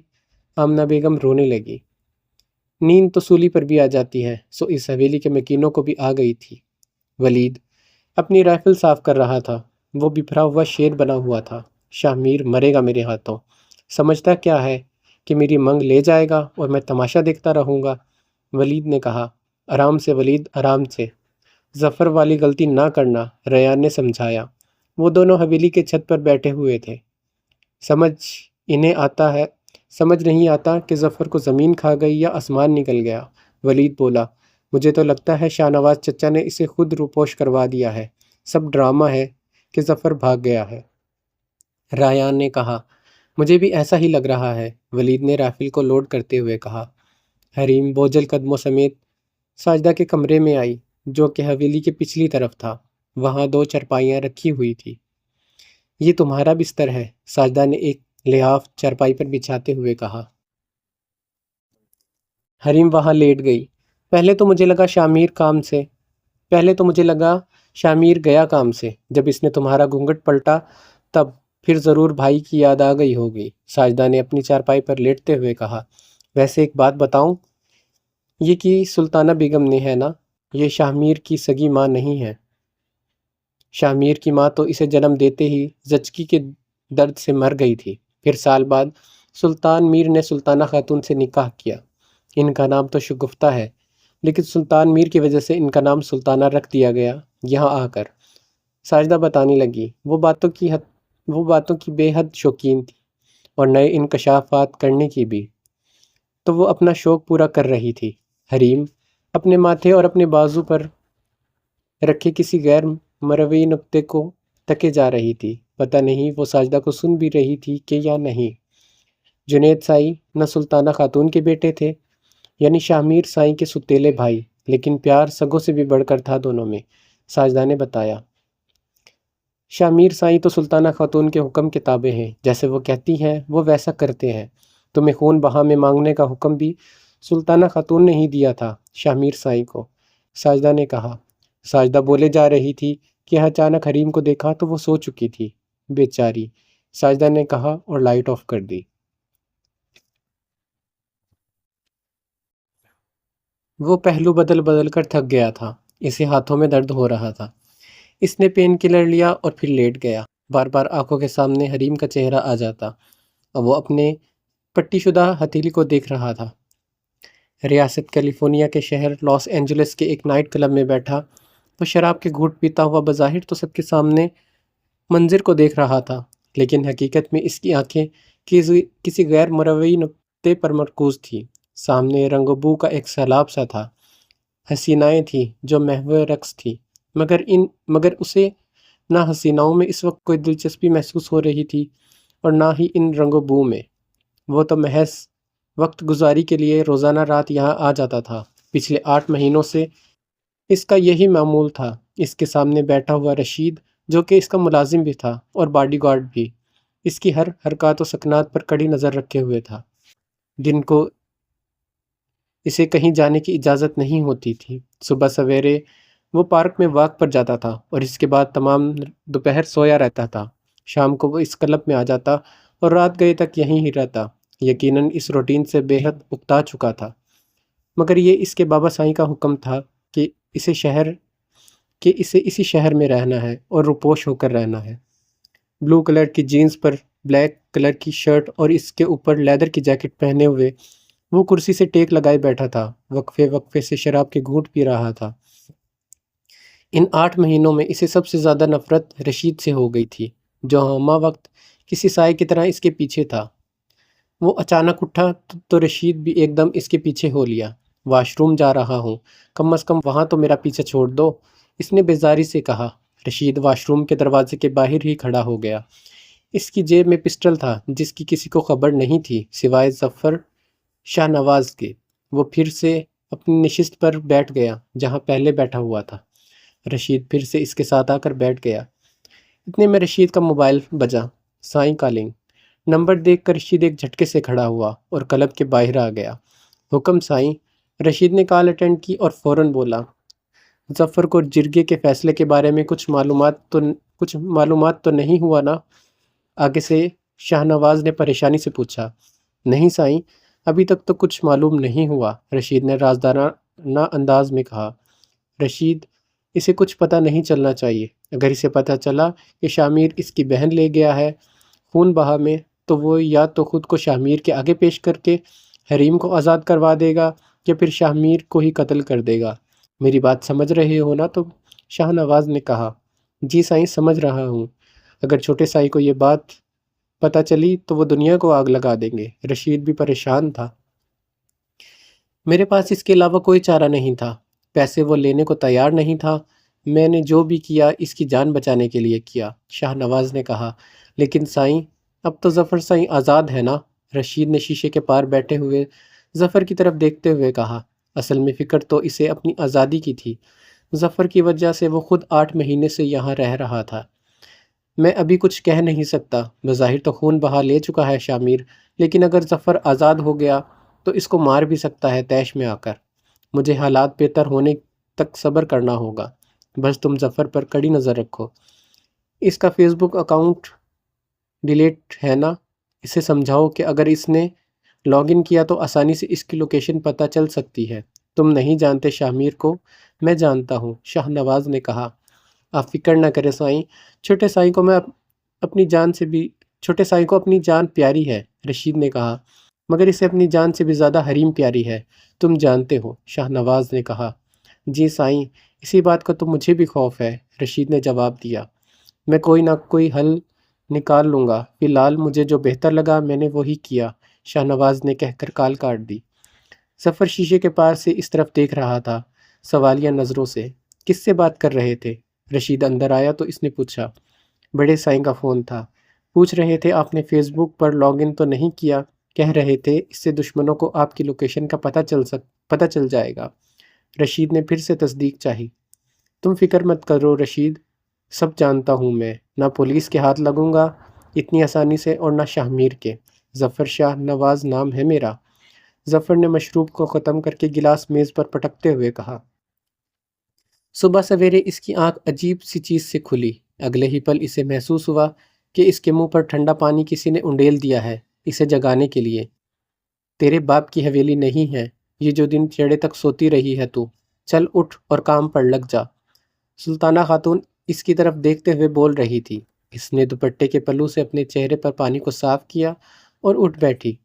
آمنہ بیگم رونے لگی۔ نیند تو سولی پر بھی آ جاتی ہے، سو اس حویلی کے مکینوں کو بھی آ گئی تھی۔ ولید اپنی رائفل صاف کر رہا تھا، وہ بپھرا ہوا شیر بنا ہوا تھا۔ شاہ میر مرے گا میرے ہاتھوں، سمجھتا کیا ہے کہ میری منگ لے جائے گا اور میں تماشا دیکھتا رہوں گا؟ ولید نے کہا۔ آرام سے ولید، آرام سے، ظفر والی غلطی نہ کرنا، ریان نے سمجھایا۔ وہ دونوں حویلی کے چھت پر بیٹھے ہوئے تھے۔ سمجھ نہیں آتا کہ ظفر کو زمین کھا گئی یا آسمان نکل گیا۔ ولید بولا، مجھے تو لگتا ہے شاہ نواز چچا نے اسے خود روپوش کروا دیا ہے، سب ڈرامہ ہے کہ ظفر بھاگ گیا ہے۔ ریان نے کہا، مجھے بھی ایسا ہی لگ رہا ہے، ولید نے رائفل کو لوڈ کرتے ہوئے کہا۔ حریم بوجھل قدموں سمیت ساجدہ کے کمرے میں آئی جو کہ حویلی کے پچھلی طرف تھا۔ وہاں 2 چرپائیاں رکھی ہوئی تھی۔ یہ تمہارا بستر ہے، ساجدہ نے ایک لحاف چرپائی پر بچھاتے ہوئے کہا۔ حریم وہاں لیٹ گئی۔ پہلے تو مجھے لگا شاہ میر گیا کام سے، جب اس نے تمہارا گھونگھٹ پلٹا تب پھر ضرور بھائی کی یاد آ گئی ہوگی، ساجدہ نے اپنی چارپائی پر لیٹتے ہوئے کہا۔ ویسے ایک بات بتاؤں، یہ کی سلطانہ بیگم نے ہے نا، یہ شاہ میر کی سگی ماں نہیں ہے۔ شاہ میر کی ماں تو اسے جنم دیتے ہی زچگی کے درد سے مر گئی تھی، پھر سال بعد سلطان میر نے سلطانہ خاتون سے نکاح کیا۔ ان کا نام تو شگفتہ ہے، لیکن سلطان میر کی وجہ سے ان کا نام سلطانہ رکھ دیا گیا۔ یہاں آ کر ساجدہ بتانے لگی، وہ باتوں کی بے حد شوقین تھی اور نئے انکشافات کرنے کی بھی، تو وہ اپنا شوق پورا کر رہی تھی۔ حریم اپنے ماتھے اور اپنے بازو پر رکھے کسی غیر مروی نقطے کو تکے جا رہی تھی، پتہ نہیں وہ ساجدہ کو سن بھی رہی تھی کہ یا نہیں۔ جنید سائی نہ سلطانہ خاتون کے بیٹے تھے، یعنی شاہ میر سائی کے ستیلے بھائی، لیکن پیار سگوں سے بھی بڑھ کر تھا دونوں میں، ساجدہ نے بتایا۔ شاہ میر سائی تو سلطانہ خاتون کے حکم کے تابع ہیں، جیسے وہ کہتی ہیں وہ ویسا کرتے ہیں۔ تمہیں خون بہا میں مانگنے کا حکم بھی سلطانہ خاتون نے ہی دیا تھا شاہ میر سائی کو، ساجدہ نے کہا۔ ساجدہ بولے جا رہی تھی کہ اچانک حریم کو دیکھا تو وہ سو چکی تھی، بیچاری، ساجدہ نے کہا اور لائٹ آف کر دی۔ وہ پہلو بدل بدل کر تھک گیا تھا، اسے ہاتھوں میں درد ہو رہا تھا۔ اس نے پین کلر لیا اور پھر لیٹ گیا۔ بار بار آنکھوں کے سامنے حریم کا چہرہ آ جاتا اور وہ اپنے پٹی شدہ ہتھیلی کو دیکھ رہا تھا۔ ریاست کیلیفورنیا کے شہر لاس اینجلس کے ایک نائٹ کلب میں بیٹھا وہ شراب کے گھونٹ پیتا ہوا بظاہر تو سب کے سامنے منظر کو دیکھ رہا تھا، لیکن حقیقت میں اس کی آنکھیں کسی غیر مروی نقطے پر مرکوز تھی۔ سامنے رنگ و بو کا ایک سیلاب سا تھا۔ حسینائیں تھیں جو محو رقص تھیں، مگر اسے نہ حسیناؤں میں اس وقت کوئی دلچسپی محسوس ہو رہی تھی اور نہ ہی ان رنگ و بو میں۔ وہ تو محض وقت گزاری کے لیے روزانہ رات یہاں آ جاتا تھا۔ پچھلے 8 مہینوں سے اس کا یہی معمول تھا۔ اس کے سامنے بیٹھا ہوا رشید، جو کہ اس کا ملازم بھی تھا اور باڈی گارڈ بھی، اس کی ہر حرکات و سکنات پر کڑی نظر رکھے ہوئے تھا۔ دن کو اسے کہیں جانے کی اجازت نہیں ہوتی تھی۔ صبح سویرے وہ پارک میں واک پر جاتا تھا اور اس کے بعد تمام دوپہر سویا رہتا تھا۔ شام کو وہ اس کلب میں آ جاتا اور رات گئے تک یہیں ہی رہتا۔ یقیناً اس روٹین سے بے حد اکتا چکا تھا، مگر یہ اس کے بابا سائیں کا حکم تھا کہ اسے اسی شہر میں رہنا ہے اور روپوش ہو کر رہنا ہے۔ بلو کلر کی جینز پر بلیک کلر کی شرٹ اور اس کے اوپر لیدر کی جیکٹ پہنے ہوئے وہ کرسی سے ٹیک لگائے بیٹھا تھا، وقفے وقفے سے شراب کے گھونٹ پی رہا تھا۔ ان 8 مہینوں میں اسے سب سے زیادہ نفرت رشید سے ہو گئی تھی، جو ہمہ وقت کسی سائے کی طرح اس کے پیچھے تھا۔ وہ اچانک اٹھا تو رشید بھی ایک دم اس کے پیچھے ہو لیا۔ واش روم جا رہا ہوں، کم از کم وہاں تو میرا پیچھا چھوڑ دو، اس نے بیزاری سے کہا۔ رشید واش روم کے دروازے کے باہر ہی کھڑا ہو گیا۔ اس کی جیب میں پسٹل تھا جس کی کسی کو خبر نہیں تھی سوائے ظفر شاہ نواز کے۔ وہ پھر سے اپنی نشست پر بیٹھ گیا جہاں پہلے بیٹھا ہوا تھا۔ رشید پھر سے اس کے ساتھ آ کر بیٹھ گیا۔ اتنے میں رشید کا موبائل بجا۔ سائیں کالنگ۔ نمبر دیکھ کر رشید ایک جھٹکے سے کھڑا ہوا اور کلب کے باہر آ گیا۔ حکم سائیں۔ رشید نے کال اٹینڈ کی اور فوراً بولا، ظفر کو جرگے کے فیصلے کے بارے میں کچھ معلومات تو نہیں ہوا نا؟ آگے سے شاہ نواز نے پریشانی سے پوچھا۔ نہیں سائیں، ابھی تک تو کچھ معلوم نہیں ہوا، رشید نے رازدارانہ انداز میں کہا۔ رشید، اسے کچھ پتہ نہیں چلنا چاہیے۔ اگر اسے پتہ چلا کہ شامیر اس کی بہن لے گیا ہے خون بہا میں، تو وہ یا تو خود کو شامیر کے آگے پیش کر کے حریم کو آزاد کروا دے گا یا پھر شامیر کو ہی قتل کر دے گا۔ میری بات سمجھ رہے ہو نا تم؟ شاہ نواز نے کہا۔ جی سائیں، سمجھ رہا ہوں۔ اگر چھوٹے سائیں کو یہ بات پتہ چلی تو وہ دنیا کو آگ لگا دیں گے۔ رشید بھی پریشان تھا۔ میرے پاس اس کے علاوہ کوئی چارہ نہیں تھا۔ پیسے وہ لینے کو تیار نہیں تھا۔ میں نے جو بھی کیا اس کی جان بچانے کے لیے کیا، شاہ نواز نے کہا۔ لیکن سائیں، اب تو ظفر سائیں آزاد ہے نا؟ رشید نے شیشے کے پار بیٹھے ہوئے ظفر کی طرف دیکھتے ہوئے کہا۔ اصل میں فکر تو اسے اپنی آزادی کی تھی۔ ظفر کی وجہ سے وہ خود 8 مہینے سے یہاں رہ رہا تھا۔ میں ابھی کچھ کہہ نہیں سکتا۔ بظاہر تو خون بہا لے چکا ہے شامیر، لیکن اگر ظفر آزاد ہو گیا تو اس کو مار بھی سکتا ہے طیش میں آ کر۔ مجھے حالات بہتر ہونے تک صبر کرنا ہوگا۔ بس تم ظفر پر کڑی نظر رکھو۔ اس کا فیس بک اکاؤنٹ ڈیلیٹ ہے نا؟ اسے سمجھاؤ کہ اگر اس نے لاگ ان کیا تو آسانی سے اس کی لوکیشن پتہ چل سکتی ہے۔ تم نہیں جانتے شامیر کو، میں جانتا ہوں، شاہ نواز نے کہا۔ آپ فکر نہ کریں سائیں، چھوٹے سائیں کو اپنی جان پیاری ہے، رشید نے کہا، مگر اسے اپنی جان سے بھی زیادہ حریم پیاری ہے، تم جانتے ہو، شاہ نواز نے کہا۔ جی سائیں، اسی بات کا تو مجھے بھی خوف ہے، رشید نے جواب دیا۔ میں کوئی نہ کوئی حل نکال لوں گا، فی الحال مجھے جو بہتر لگا میں نے وہی کیا، شاہ نواز نے کہہ کر کال کاٹ دی۔ ظفر شیشے کے پار سے اس طرف دیکھ رہا تھا سوالیہ نظروں سے۔ کس سے بات کر رہے تھے؟ رشید اندر آیا تو اس نے پوچھا۔ بڑے سائیں کا فون تھا، پوچھ رہے تھے آپ نے face book per log in تو نہیں کیا، کہہ رہے تھے اس سے دشمنوں کو آپ کی لوکیشن کا پتہ چل جائے گا۔ رشید نے پھر سے تصدیق چاہی۔ تم فکر مت کرو رشید، سب جانتا ہوں میں، نہ پولیس کے ہاتھ لگوں گا اتنی آسانی سے اور نہ شاہمیر کے۔ ظفر شاہ نواز نام ہے میرا، ظفر نے مشروب کو ختم کر کے گلاس میز پر پٹکتے ہوئے کہا۔ صبح سویرے اس کی آنکھ عجیب سی چیز سے کھلی۔ اگلے ہی پل اسے محسوس ہوا کہ اس کے منہ پر ٹھنڈا پانی کسی نے انڈیل دیا ہے اسے جگانے کے لیے۔ تیرے باپ کی حویلی نہیں ہے یہ جو دن چڑھے تک سوتی رہی ہے تو، چل اٹھ اور کام پر لگ جا۔ سلطانہ خاتون اس کی طرف دیکھتے ہوئے بول رہی تھی۔ اس نے دوپٹے کے پلو سے اپنے چہرے پر پانی کو صاف کیا اور اٹھ بیٹھی۔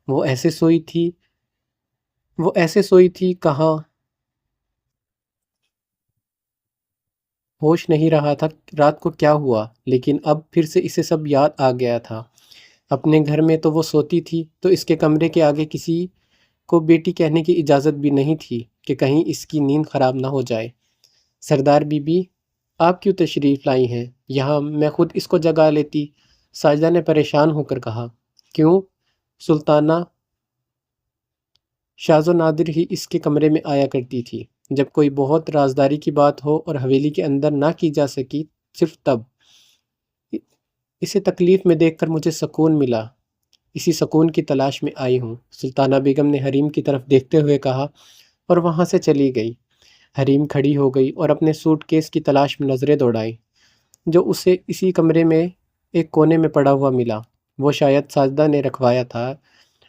وہ ایسے سوئی تھی کہاں ہوش نہیں رہا تھا رات کو کیا ہوا، لیکن اب پھر سے اسے سب یاد آ گیا تھا۔ اپنے گھر میں تو وہ سوتی تھی تو اس کے کمرے کے آگے کسی کو بیٹی کہنے کی اجازت بھی نہیں تھی کہ کہیں اس کی نیند خراب نہ ہو جائے۔ سردار بی بی، آپ کیوں تشریف لائی ہیں یہاں؟ میں خود اس کو جگا لیتی، ساجدہ نے پریشان ہو کر کہا۔ کیوں؟ سلطانہ شاز و نادر ہی اس کے کمرے میں آیا کرتی تھی، جب کوئی بہت رازداری کی بات ہو اور حویلی کے اندر نہ کی جا سکی، صرف تب۔ اسے تکلیف میں دیکھ کر مجھے سکون ملا، اسی سکون کی تلاش میں آئی ہوں، سلطانہ بیگم نے حریم کی طرف دیکھتے ہوئے کہا، اور وہاں سے چلی گئی۔ حریم کھڑی ہو گئی اور اپنے سوٹ کیس کی تلاش میں نظریں دوڑائیں، جو اسے اسی کمرے میں ایک کونے میں پڑا ہوا ملا۔ وہ شاید ساجدہ نے رکھوایا تھا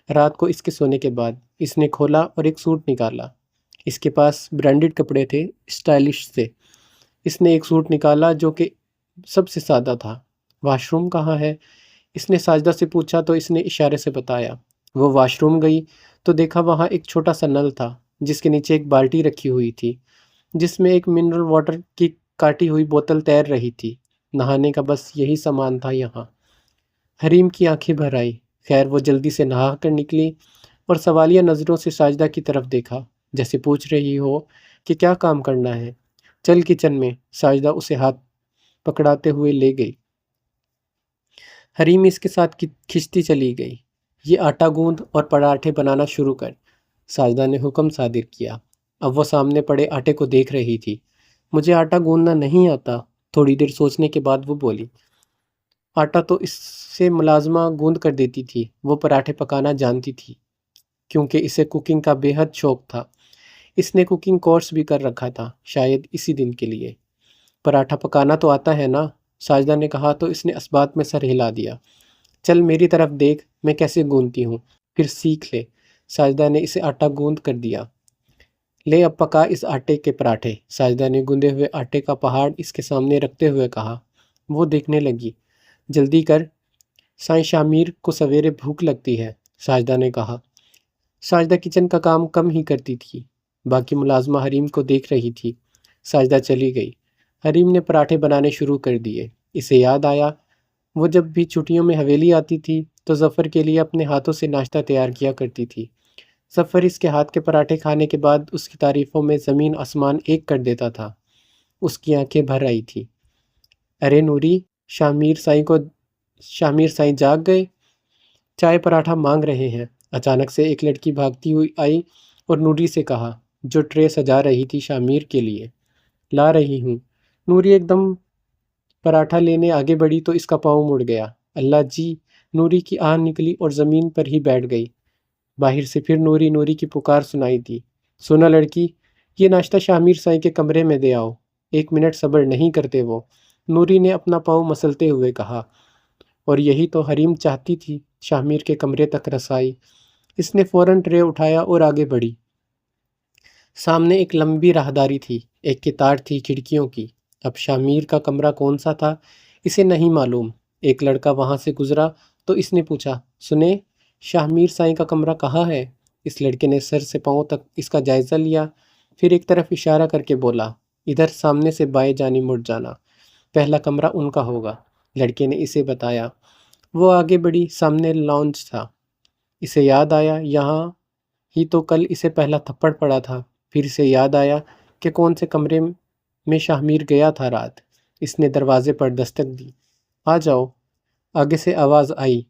رات کو اس کے سونے کے بعد۔ اس نے کھولا اور ایک سوٹ نکالا۔ اس کے پاس برانڈڈ کپڑے تھے، اسٹائلش سے۔ اس نے ایک سوٹ نکالا جو کہ سب سے سادہ تھا۔ واش روم کہاں ہے؟ اس نے ساجدہ سے پوچھا تو اس نے اشارے سے بتایا۔ وہ واش روم گئی تو دیکھا وہاں ایک چھوٹا سا نل تھا، جس کے نیچے ایک بالٹی رکھی ہوئی تھی، جس میں ایک منرل واٹر کی کاٹی ہوئی بوتل تیر رہی تھی۔ نہانے کا بس یہی سامان تھا یہاں۔ حریم کی آنکھیں بھر آئی۔ خیر وہ جلدی سے نہا کر نکلی اور سوالیہ نظروں سے ساجدہ کی طرف دیکھا، جیسے پوچھ رہی ہو کہ کیا کام کرنا ہے۔ چل کچن میں، ساجدہ اسے ہاتھ پکڑاتے ہوئے لے گئی۔ حریم اس کے ساتھ کھنچتی چلی گئی۔ یہ آٹا گوندھ اور پراٹھے بنانا شروع کر، ساجدہ نے حکم صادر کیا۔ اب وہ سامنے پڑے آٹے کو دیکھ رہی تھی۔ مجھے آٹا گوندھنا نہیں آتا، تھوڑی دیر سوچنے کے بعد وہ بولی۔ آٹا تو اس سے ملازمہ گوندھ کر دیتی تھی، وہ پراٹھے پکانا جانتی تھی، کیونکہ اسے کوکنگ کا بے حد شوق تھا۔ اس نے کوکنگ کورس بھی کر رکھا تھا، شاید اسی دن کے لیے۔ پراٹھا پکانا تو آتا ہے نا؟ ساجدہ نے کہا تو اس نے اسبات میں سر ہلا دیا۔ چل میری طرف دیکھ میں کیسے گوندھتی ہوں، پھر سیکھ لے۔ ساجدہ نے اسے آٹا گوندھ کر دیا۔ لے اب پکا اس آٹے کے پراٹھے، ساجدہ نے گوندھے ہوئے آٹے کا پہاڑ اس کے سامنے رکھتے ہوئے کہا۔ وہ دیکھنے لگی۔ جلدی کر، سائیں شامیر کو سویرے بھوک لگتی ہے، ساجدہ نے کہا۔ ساجدہ کچن کا کام کم ہی کرتی تھی، باقی ملازمہ حریم کو دیکھ رہی تھی۔ ساجدہ چلی گئی۔ حریم نے پراٹھے بنانے شروع کر دیے۔ اسے یاد آیا وہ جب بھی چھٹیوں میں حویلی آتی تھی تو ظفر کے لیے اپنے ہاتھوں سے ناشتہ تیار کیا کرتی تھی۔ ظفر اس کے ہاتھ کے پراٹھے کھانے کے بعد اس کی تعریفوں میں زمین آسمان ایک کر دیتا تھا۔ اس کی آنکھیں بھر آئی تھی۔ ارے نوری، شامیر سائیں جاگ گئے، چائے پراٹھا مانگ رہے ہیں۔ اچانک سے ایک لڑکی بھاگتی ہوئی آئی اور نوری سے کہا، جو ٹرے سجا رہی تھی شامیر کے لیے۔ لا رہی ہوں۔ نوری ایک دم پراٹھا لینے آگے بڑھی تو اس کا پاؤں مڑ گیا۔ اللہ جی! نوری کی آہ نکلی اور زمین پر ہی بیٹھ گئی۔ باہر سے پھر نوری کی پکار سنائی دی۔ سنا لڑکی، یہ ناشتہ شامیر سائیں کے کمرے میں دے آؤ۔ 1 منٹ صبر نہیں کرتے وہ، نوری نے اپنا پاؤں مسلتے ہوئے کہا۔ اور یہی تو حریم چاہتی تھی، شامیر کے کمرے تک رسائی۔ اس نے فوراً ٹرے اٹھایا اور آگے بڑھی۔ سامنے ایک لمبی راہداری تھی، ایک قطار تھی کھڑکیوں کی۔ اب شامیر کا کمرہ کون سا تھا اسے نہیں معلوم۔ ایک لڑکا وہاں سے گزرا تو اس نے پوچھا، سنیں، شامیر سائیں کا کمرہ کہاں ہے؟ اس لڑکے نے سر سے پاؤں تک اس کا جائزہ لیا، پھر ایک طرف اشارہ کر کے بولا، ادھر سامنے سے بائیں جانب مڑ جانا، پہلا کمرہ ان کا ہوگا۔ لڑکے نے اسے بتایا۔ وہ آگے بڑھی، سامنے لاؤنج تھا۔ اسے یاد آیا یہاں ہی تو کل اسے پہلا تھپڑ پڑا تھا۔ پھر اسے یاد آیا کہ کون سے کمرے میں شامیر گیا تھا رات۔ اس نے دروازے پر دستک دی۔ آ جاؤ، آگے سے آواز آئی۔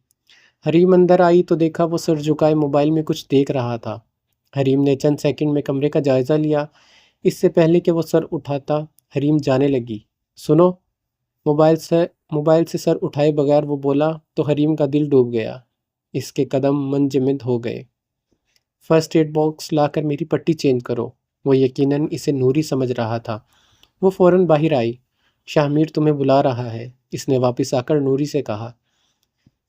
حریم اندر آئی تو دیکھا وہ سر جھکائے موبائل میں کچھ دیکھ رہا تھا۔ حریم نے چند سیکنڈ میں کمرے کا جائزہ لیا۔ اس سے پہلے کہ وہ سر اٹھاتا، حریم جانے لگی۔ سنو، موبائل سے سر اٹھائے بغیر وہ بولا تو حریم کا دل ڈوب گیا، اس کے قدم منجمد ہو گئے۔ فرسٹ ایڈ باکس لا کر میری پٹی چینج کرو۔ وہ یقیناً اسے نوری سمجھ رہا تھا۔ وہ فوراً باہر آئی۔ شامیر تمہیں بلا رہا ہے، اس نے واپس آ کر نوری سے کہا۔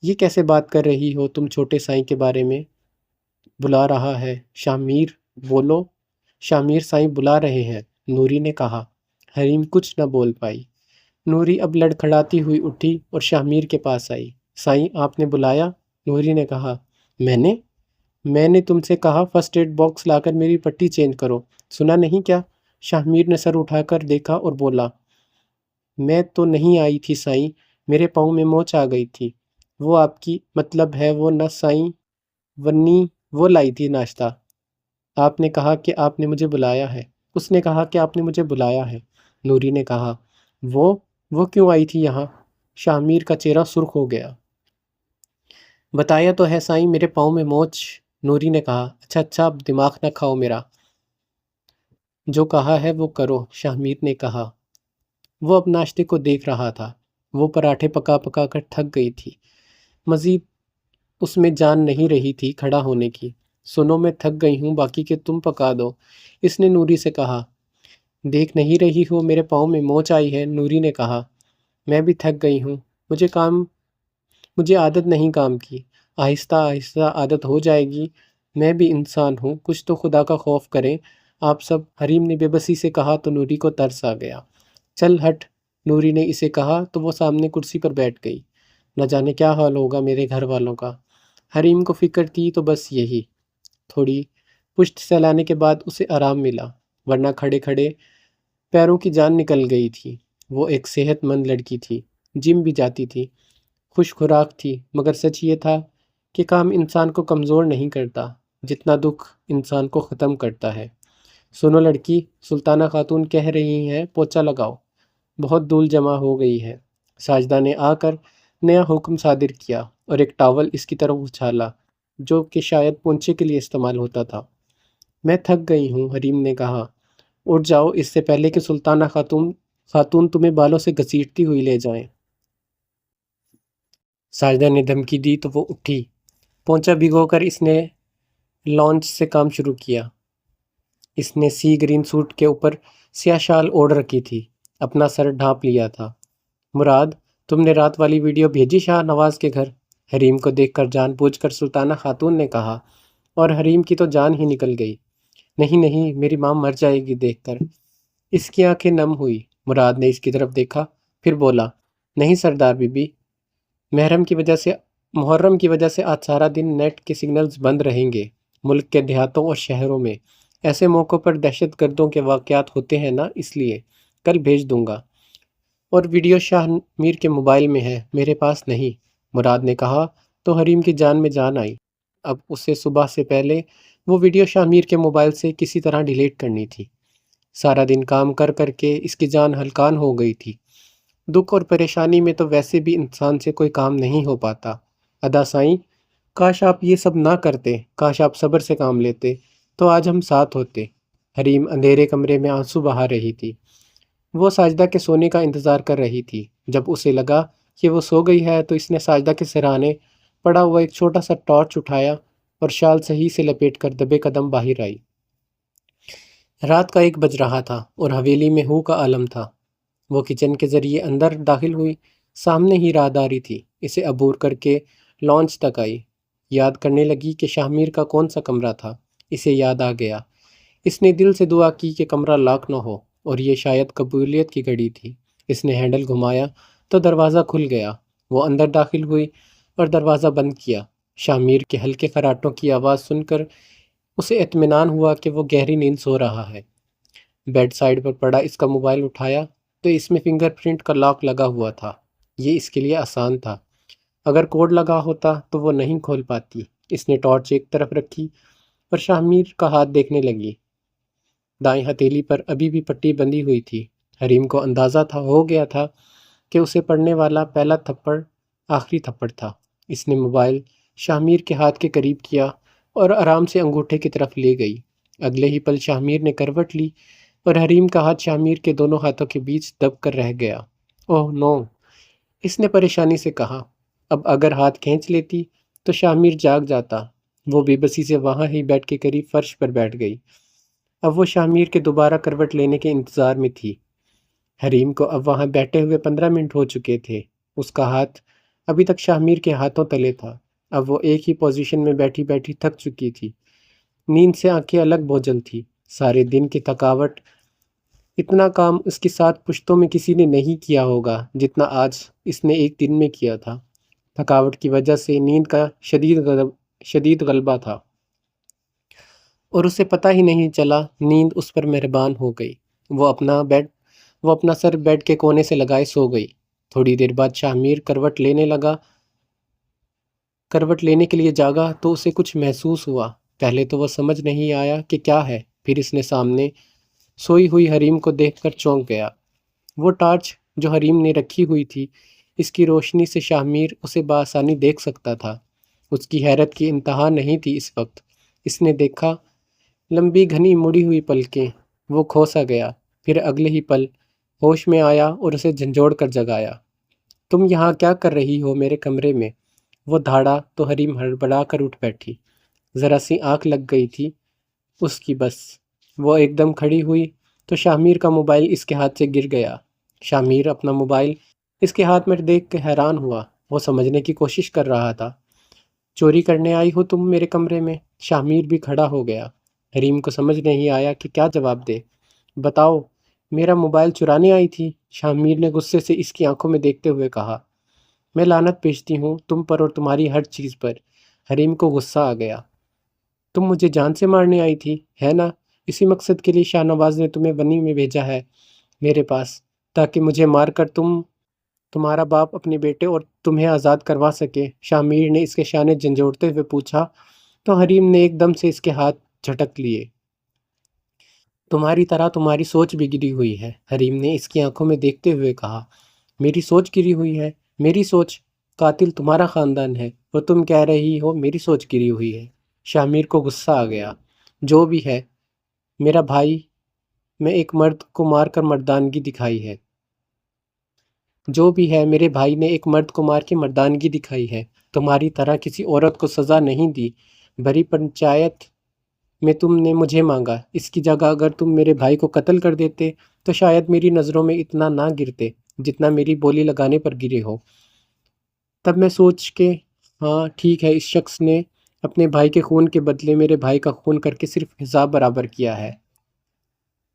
یہ کیسے بات کر رہی ہو تم چھوٹے سائیں کے بارے میں؟ بلا رہا ہے شامیر، بولو۔ شامیر سائیں بلا رہے ہیں، نوری نے کہا۔ حریم کچھ نہ بول پائی۔ نوری اب لڑکھڑاتی ہوئی اٹھی اور شامیر کے پاس آئی۔ سائیں آپ نے بلایا؟ نوری نے کہا۔ میں نے تم سے کہا فرسٹ ایڈ باکس لا کر میری پٹی چینج کرو، سنا نہیں کیا؟ شامیر نے سر اٹھا کر دیکھا اور بولا، میں تو نہیں آئی تھی سائیں، میرے پاؤں میں موچ آ گئی تھی۔ وہ آپ کی مطلب ہے وہ نہ سائیں، ورنی وہ لائی تھی ناشتہ۔ آپ نے کہا کہ آپ نے مجھے بلایا ہے۔ اس نے کہا کہ آپ نے مجھے بلایا ہے۔ نوری نے کہا، وہ کیوں آئی تھی یہاں؟ شاہ میر کا چہرہ سرخ ہو گیا۔ بتایا تو ہے سائیں، میرے پاؤں میں موچ۔ نوری نے کہا، اچھا اچھا، اب دماغ نہ کھاؤ میرا، جو کہا ہے وہ کرو، شاہ میر نے کہا۔ وہ اب ناشتے کو دیکھ رہا تھا۔ وہ پراٹھے پکا پکا کر تھک گئی تھی۔ مزید اس میں جان نہیں رہی تھی کھڑا ہونے کی۔ سنو، میں تھک گئی ہوں، باقی کہ تم پکا دو، اس نے نوری سے کہا۔ دیکھ نہیں رہی ہو میرے پاؤں میں موچ آئی ہے، نوری نے کہا۔ میں بھی تھک گئی ہوں، مجھے عادت نہیں کام کی، آہستہ آہستہ عادت ہو جائے گی۔ میں بھی انسان ہوں، کچھ تو خدا کا خوف کریں آپ سب، حریم نے بے بسی سے کہا تو نوری کو ترس آ گیا۔ چل ہٹ، نوری نے اسے کہا تو وہ سامنے کرسی پر بیٹھ گئی۔ نہ جانے کیا حال ہوگا میرے گھر والوں کا۔ حریم کو فکر تھی تو بس یہی، تھوڑی پشت سہلانے کے بعد اسے آرام ملا، ورنہ کھڑے کھڑے پیروں کی جان نکل گئی تھی۔ وہ ایک صحت مند لڑکی تھی، جم بھی جاتی تھی، خوش خوراک تھی، مگر سچ یہ تھا کہ کام انسان کو کمزور نہیں کرتا جتنا دکھ انسان کو ختم کرتا ہے۔ سنو لڑکی، سلطانہ خاتون کہہ رہی ہیں پوچھا لگاؤ، بہت دھول جمع ہو گئی ہے۔ ساجدہ نے آ کر نیا حکم صادر کیا اور ایک ٹاول اس کی طرف اچھالا جو کہ شاید پونچھے کے لیے استعمال ہوتا تھا۔ میں تھک گئی ہوں، حریم نے کہا، اٹھ جاؤ اس سے پہلے کہ سلطانہ خاتون تمہیں بالوں سے گھسیٹتی ہوئی لے جائیں۔ ساجدہ نے دھمکی دی تو وہ اٹھی۔ پونچھا بھگو کر اس نے لانچ سے کام شروع کیا۔ اس نے سی گرین سوٹ کے اوپر سیاہ شال اوڑھ رکھی تھی، اپنا سر ڈھانپ لیا تھا۔ مراد، تم نے رات والی ویڈیو بھیجی شاہ نواز کے گھر؟ حریم کو دیکھ کر جان بوجھ کر سلطانہ خاتون نے کہا، اور حریم کی تو جان ہی نکل گئی۔ نہیں نہیں، میری ماں مر جائے گی دیکھ کر۔ اس کی آنکھیں نم ہوئی۔ مراد نے اس کی طرف دیکھا، پھر بولا، نہیں سردار بی بی، محرم کی وجہ سے آج سارا دن نیٹ کے سگنلز بند رہیں گے۔ ملک کے دیہاتوں اور شہروں میں ایسے موقعوں پر دہشت گردوں کے واقعات ہوتے ہیں نا، اس لیے کل بھیج دوں گا۔ اور ویڈیو شاہ میر کے موبائل میں ہے، میرے پاس نہیں، مراد نے کہا تو حریم کی جان میں جان آئی۔ اب اسے صبح سے پہلے وہ ویڈیو شاہ میر کے موبائل سے کسی طرح ڈیلیٹ کرنی تھی۔ سارا دن کام کر کر کے اس کی جان ہلکان ہو گئی تھی۔ دکھ اور پریشانی میں تو ویسے بھی انسان سے کوئی کام نہیں ہو پاتا۔ ادا سائیں، کاش آپ یہ سب نہ کرتے، کاش آپ صبر سے کام لیتے تو آج ہم ساتھ ہوتے۔ حریم اندھیرے کمرے میں آنسو بہا رہی تھی۔ وہ ساجدہ کے سونے کا انتظار کر رہی تھی۔ جب اسے لگا کہ وہ سو گئی ہے تو اس نے ساجدہ کے سرہانے پڑا ہوا ایک چھوٹا سا ٹارچ اٹھایا اور شال صحیح سے لپیٹ کر دبے قدم باہر آئی۔ رات کا 1 بج رہا تھا اور حویلی میں ہو کا عالم تھا۔ وہ کچن کے ذریعے اندر داخل ہوئی، سامنے ہی راہداری تھی، اسے عبور کر کے لانچ تک آئی۔ یاد کرنے لگی کہ شاہ میر کا کون سا کمرہ تھا، اسے یاد آ گیا۔ اس نے دل سے دعا کی کہ کمرہ لاک نہ ہو، اور یہ شاید قبولیت کی گھڑی تھی۔ اس نے ہینڈل گھمایا تو دروازہ کھل گیا۔ وہ اندر داخل ہوئی اور دروازہ بند کیا۔ شاہ میر کے ہلکے خراٹوں کی آواز سن کر اسے اطمینان ہوا کہ وہ گہری نیند سو رہا ہے۔ بیڈ سائیڈ پر پڑا اس کا موبائل اٹھایا تو اس میں فنگر پرنٹ کا لاک لگا ہوا تھا۔ یہ اس کے لیے آسان تھا، اگر کوڈ لگا ہوتا تو وہ نہیں کھول پاتی۔ اس نے ٹارچ ایک طرف رکھی اور شاہ میر کا ہاتھ دیکھنے لگی۔ دائیں ہتھیلی پر ابھی بھی پٹی بندھی ہوئی تھی۔ حریم کو اندازہ ہو گیا تھا کہ اسے پڑنے والا پہلا تھپڑ آخری تھپڑ تھا۔ اس نے موبائل شاہ میر کے ہاتھ کے قریب کیا اور آرام سے انگوٹھے کی طرف لے گئی۔ اگلے ہی پل شاہ میر نے کروٹ لی اور حریم کا ہاتھ شاہ میر کے دونوں ہاتھوں کے بیچ دب کر رہ گیا۔ اوہ نو، اس نے پریشانی سے کہا۔ اب اگر ہاتھ کھینچ لیتی تو شاہ میر جاگ جاتا۔ وہ بے بسی سے وہاں ہی بیڈ کے قریب فرش پر بیٹھ گئی۔ اب وہ شاہ میر کے دوبارہ کروٹ لینے کے انتظار میں تھی۔ حریم کو اب وہاں بیٹھے ہوئے 15 منٹ ہو چکے تھے۔ اس کا ہاتھ ابھی تک شاہ میر کے ہاتھوں تلے تھا۔ اب وہ ایک ہی پوزیشن میں بیٹھی بیٹھی تھک چکی تھی۔ نیند سے آنکھیں الگ بوجھل تھی۔ سارے دن کی تھکاوٹ، اتنا کام اس کے ساتھ پشتوں میں کسی نے نہیں کیا ہوگا جتنا آج اس نے ایک دن میں کیا تھا۔ تھکاوٹ کی وجہ سے نیند کا شدید غلبہ تھا اور اسے پتہ ہی نہیں چلا، نیند اس پر مہربان ہو گئی۔ وہ اپنا سر بیڈ کے کونے سے لگائے سو گئی۔ تھوڑی دیر بعد شاہ میر کروٹ لینے کے لیے جاگا تو اسے کچھ محسوس ہوا۔ پہلے تو وہ سمجھ نہیں آیا کہ کیا ہے، پھر اس نے سامنے سوئی ہوئی حریم کو دیکھ کر چونک گیا۔ وہ ٹارچ جو حریم نے رکھی ہوئی تھی، اس کی روشنی سے شاہ میر اسے بآسانی دیکھ سکتا تھا۔ اس کی حیرت کی انتہا نہیں تھی اس وقت۔ اس نے دیکھا لمبی گھنی مڑی ہوئی پلکیں، وہ کھو سا گیا، پھر اگلے ہی پل ہوش میں آیا اور اسے جھنجھوڑ کر جگایا۔ تم یہاں کیا کر رہی ہو میرے کمرے میں؟ وہ دھاڑا تو حریم ہڑبڑا کر اٹھ بیٹھی۔ ذرا سی آنکھ لگ گئی تھی اس کی بس۔ وہ ایک دم کھڑی ہوئی تو شاہ میر کا موبائل اس کے ہاتھ سے گر گیا۔ شاہ میر اپنا موبائل اس کے ہاتھ میں دیکھ کے حیران ہوا۔ وہ سمجھنے کی کوشش کر رہا تھا۔ چوری کرنے آئی ہو تم میرے کمرے میں؟ شاہ میر بھی کھڑا ہو گیا۔ حریم کو سمجھ نہیں آیا کہ کیا جواب دے۔ بتاؤ، میرا موبائل چرانے آئی تھی؟ شاہ میر نے غصے سے اس کی آنکھوں میں دیکھتے ہوئے کہا۔ میں لعنت بھیجتی ہوں تم پر اور تمہاری ہر چیز پر۔ حریم کو غصہ آ گیا۔ تم مجھے جان سے مارنے آئی تھی، ہے نا؟ اسی مقصد کے لیے شاہ نواز نے تمہیں بنی میں بھیجا ہے میرے پاس، تاکہ مجھے مار کر تمہارا باپ اپنے بیٹے اور تمہیں آزاد کروا سکے۔ شاہ میر نے اس کے شانے جھنجھوڑتے ہوئے پوچھا تو حریم نے ایک دم سے اس کے ہاتھ جھٹک لیے۔ تمہاری طرح تمہاری سوچ بھی گری ہوئی ہے، حریم نے اس کی آنکھوں میں دیکھتے ہوئے کہا۔ میری سوچ گری ہوئی ہے؟ میری سوچ؟ قاتل تمہارا خاندان ہے اور تم کہہ رہی ہو میری سوچ گری ہوئی ہے۔ شاہ میر کو غصہ آ گیا۔ جو بھی ہے میرا بھائی، میں ایک مرد کو مار کر مردانگی دکھائی ہے۔ جو بھی ہے میرے بھائی نے ایک مرد کو مار کے مردانگی دکھائی ہے، تمہاری طرح کسی عورت کو سزا نہیں دی۔ بھری پنچایت میں تم نے مجھے مانگا، اس کی جگہ اگر تم میرے بھائی کو قتل کر دیتے تو شاید میری نظروں میں اتنا نہ گرتے جتنا میری بولی لگانے پر گرے ہو۔ تب میں سوچ کے ہاں ٹھیک ہے، اس شخص نے اپنے بھائی کے خون کے بدلے میرے بھائی کا خون کر کے صرف حساب برابر کیا ہے۔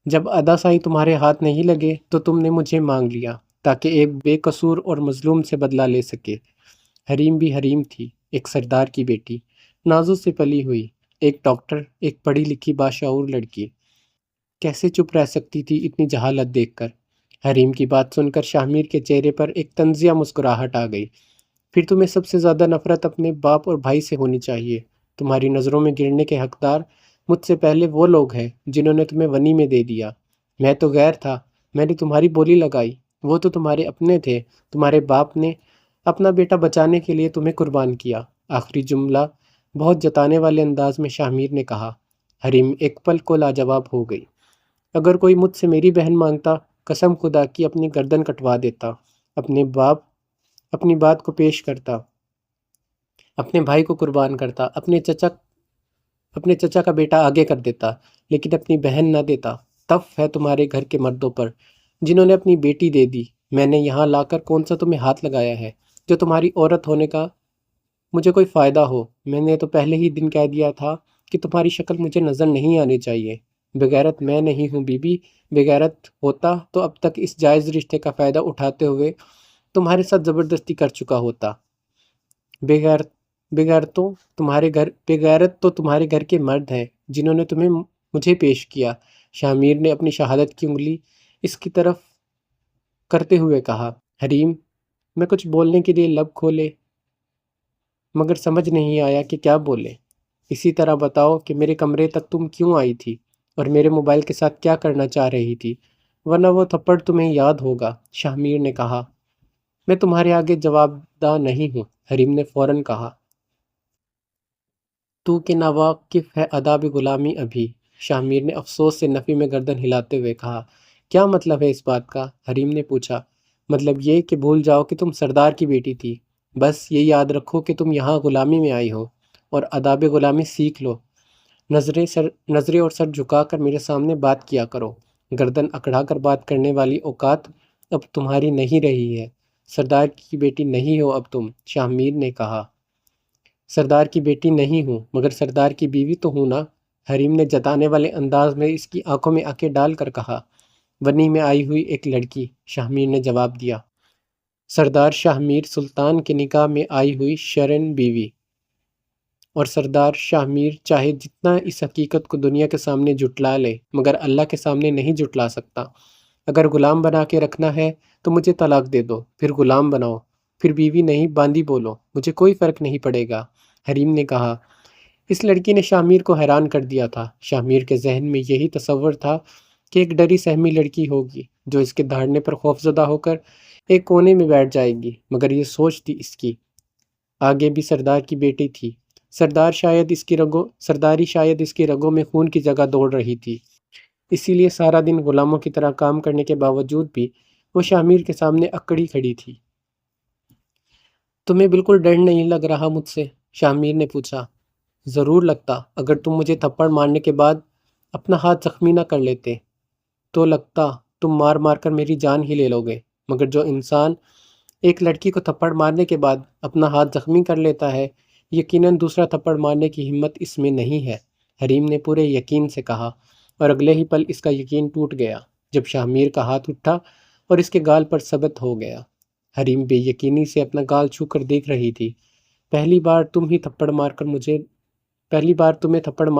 جب ادا سائی تمہارے ہاتھ نہیں لگے تو تم نے مجھے مانگ لیا تاکہ ایک بے قصور اور مظلوم سے بدلہ لے سکے۔ حریم بھی حریم تھی، ایک سردار کی بیٹی، نازوں سے پلی ہوئی، ایک ڈاکٹر، ایک پڑھی لکھی باشعور لڑکی۔ کیسے چپ رہ سکتی تھی اتنی جہالت دیکھ کر؟ حریم کی بات سن کر شاہ میر کے چہرے پر ایک طنزیہ مسکراہٹ آ گئی۔ پھر تمہیں سب سے زیادہ نفرت اپنے باپ اور بھائی سے ہونی چاہیے۔ تمہاری نظروں میں گرنے کے حقدار مجھ سے پہلے وہ لوگ ہیں جنہوں نے تمہیں غنی میں دے دیا۔ میں تو غیر تھا، میں نے تمہاری بولی لگائی، وہ تو تمہارے اپنے تھے۔ تمہارے باپ نے اپنا بیٹا بچانے کے لیے تمہیں قربان کیا۔ آخری جملہ بہت جتانے والے انداز میں شاہ میر نے کہا۔ حریم ایک پل کو لاجواب ہو گئی۔ اگر کوئی مجھ سے میری بہن مانگتا، قسم خدا کی اپنی گردن کٹوا دیتا، اپنی بات کو پیش کرتا، اپنے بھائی کو قربان کرتا، اپنے چچا کا بیٹا آگے کر دیتا، لیکن اپنی بہن نہ دیتا۔ تف ہے تمہارے گھر کے مردوں پر جنہوں نے اپنی بیٹی دے دی۔ میں نے یہاں لا کر کون سا تمہیں ہاتھ لگایا ہے جو تمہاری عورت ہونے کا مجھے کوئی فائدہ ہو؟ میں نے تو پہلے ہی دن کہہ دیا تھا کہ تمہاری شکل مجھے نظر نہیں آنی چاہیے۔ بغیرت میں نہیں ہوں بی بی، بغیرت ہوتا تو اب تک اس جائز رشتے کا فائدہ اٹھاتے ہوئے تمہارے ساتھ زبردستی کر چکا ہوتا۔ بغیرت تو تمہارے گھر کے مرد ہیں جنہوں نے تمہیں مجھے پیش کیا۔ شاہ میر نے اپنی شہادت کی انگلی اس کی طرف کرتے ہوئے کہا۔ حریم میں کچھ بولنے کے لیے لب کھولے مگر سمجھ نہیں آیا کہ کیا بولے۔ اسی طرح بتاؤ کہ میرے کمرے تک تم کیوں آئی تھی اور میرے موبائل کے ساتھ کیا کرنا چاہ رہی تھی، ورنہ وہ تھپڑ تمہیں یاد ہوگا۔ شاہ میر نے کہا۔ میں تمہارے آگے جواب دہ نہیں ہوں، حریم نے فوراً کہا۔ تو کہ ناواقف ہے آداب غلامی ابھی، شاہ میر نے افسوس سے نفی میں گردن ہلاتے ہوئے کہا۔ کیا مطلب ہے اس بات کا؟ حریم نے پوچھا۔ مطلب یہ کہ بھول جاؤ کہ تم سردار کی بیٹی تھی، بس یہ یاد رکھو کہ تم یہاں غلامی میں آئی ہو اور آداب غلامی سیکھ لو۔ نظریں اور سر جھکا کر میرے سامنے بات کیا کرو۔ گردن اکڑا کر بات کرنے والی اوقات اب تمہاری نہیں رہی ہے۔ سردار کی بیٹی نہیں ہو اب تم، شاہ میر نے کہا۔ سردار کی بیٹی نہیں ہوں مگر سردار کی بیوی تو ہوں نا، حریم نے جتانے والے انداز میں اس کی آنکھوں میں آنکھیں ڈال کر کہا۔ بنی میں آئی ہوئی ایک لڑکی، شاہ میر نے جواب دیا۔ سردار شاہ میر سلطان کے نکاح میں آئی ہوئی شرن بیوی، اور سردار شاہ میر چاہے جتنا اس حقیقت کو دنیا کے سامنے جھٹلا لے مگر اللہ کے سامنے نہیں جھٹلا سکتا۔ اگر غلام بنا کے رکھنا ہے تو مجھے طلاق دے دو، پھر غلام بناؤ، پھر بیوی نہیں باندی بولو، مجھے کوئی فرق نہیں پڑے گا۔ حریم نے کہا۔ اس لڑکی نے شاہ میر کو حیران کر دیا تھا۔ شاہ میر کے ذہن میں یہی تصور تھا کہ ایک ڈری سہمی لڑکی ہوگی جو اس کے دھاڑنے پر خوفزدہ ہو کر ایک کونے میں بیٹھ جائے گی، مگر یہ سوچ تھی اس کی آگے بھی سردار کی بیٹی تھی۔ سرداری شاید اس کی رگوں میں خون کی جگہ دوڑ رہی تھی، اسی لیے سارا دن غلاموں کی طرح کام کرنے کے باوجود بھی وہ شاہ میر کے سامنے اکڑی کھڑی تھی۔ تمہیں بالکل ڈر نہیں لگ رہا مجھ سے؟ شاہ میر نے پوچھا۔ ضرور لگتا، اگر تم مجھے تھپڑ مارنے کے بعد اپنا ہاتھ زخمی نہ کر لیتے تو لگتا تم مار مار کر میری جان ہی لے لو گے، مگر جو انسان ایک لڑکی کو تھپڑ مارنے کے بعد اپنا ہاتھ زخمی کر لیتا ہے، یقیناً دوسرا تھپڑ مارنے کی ہمت اس میں نہیں ہے، حریم نے پورے یقین سے کہا، اور اگلے ہی پل اس کا یقین ٹوٹ گیا جب شاہ میر کا ہاتھ اٹھا اور اس کے گال پر ثبت ہو گیا۔ حریم بے یقینی سے اپنا گال چھو کر دیکھ رہی تھی۔ پہلی بار تمہیں تھپڑ مار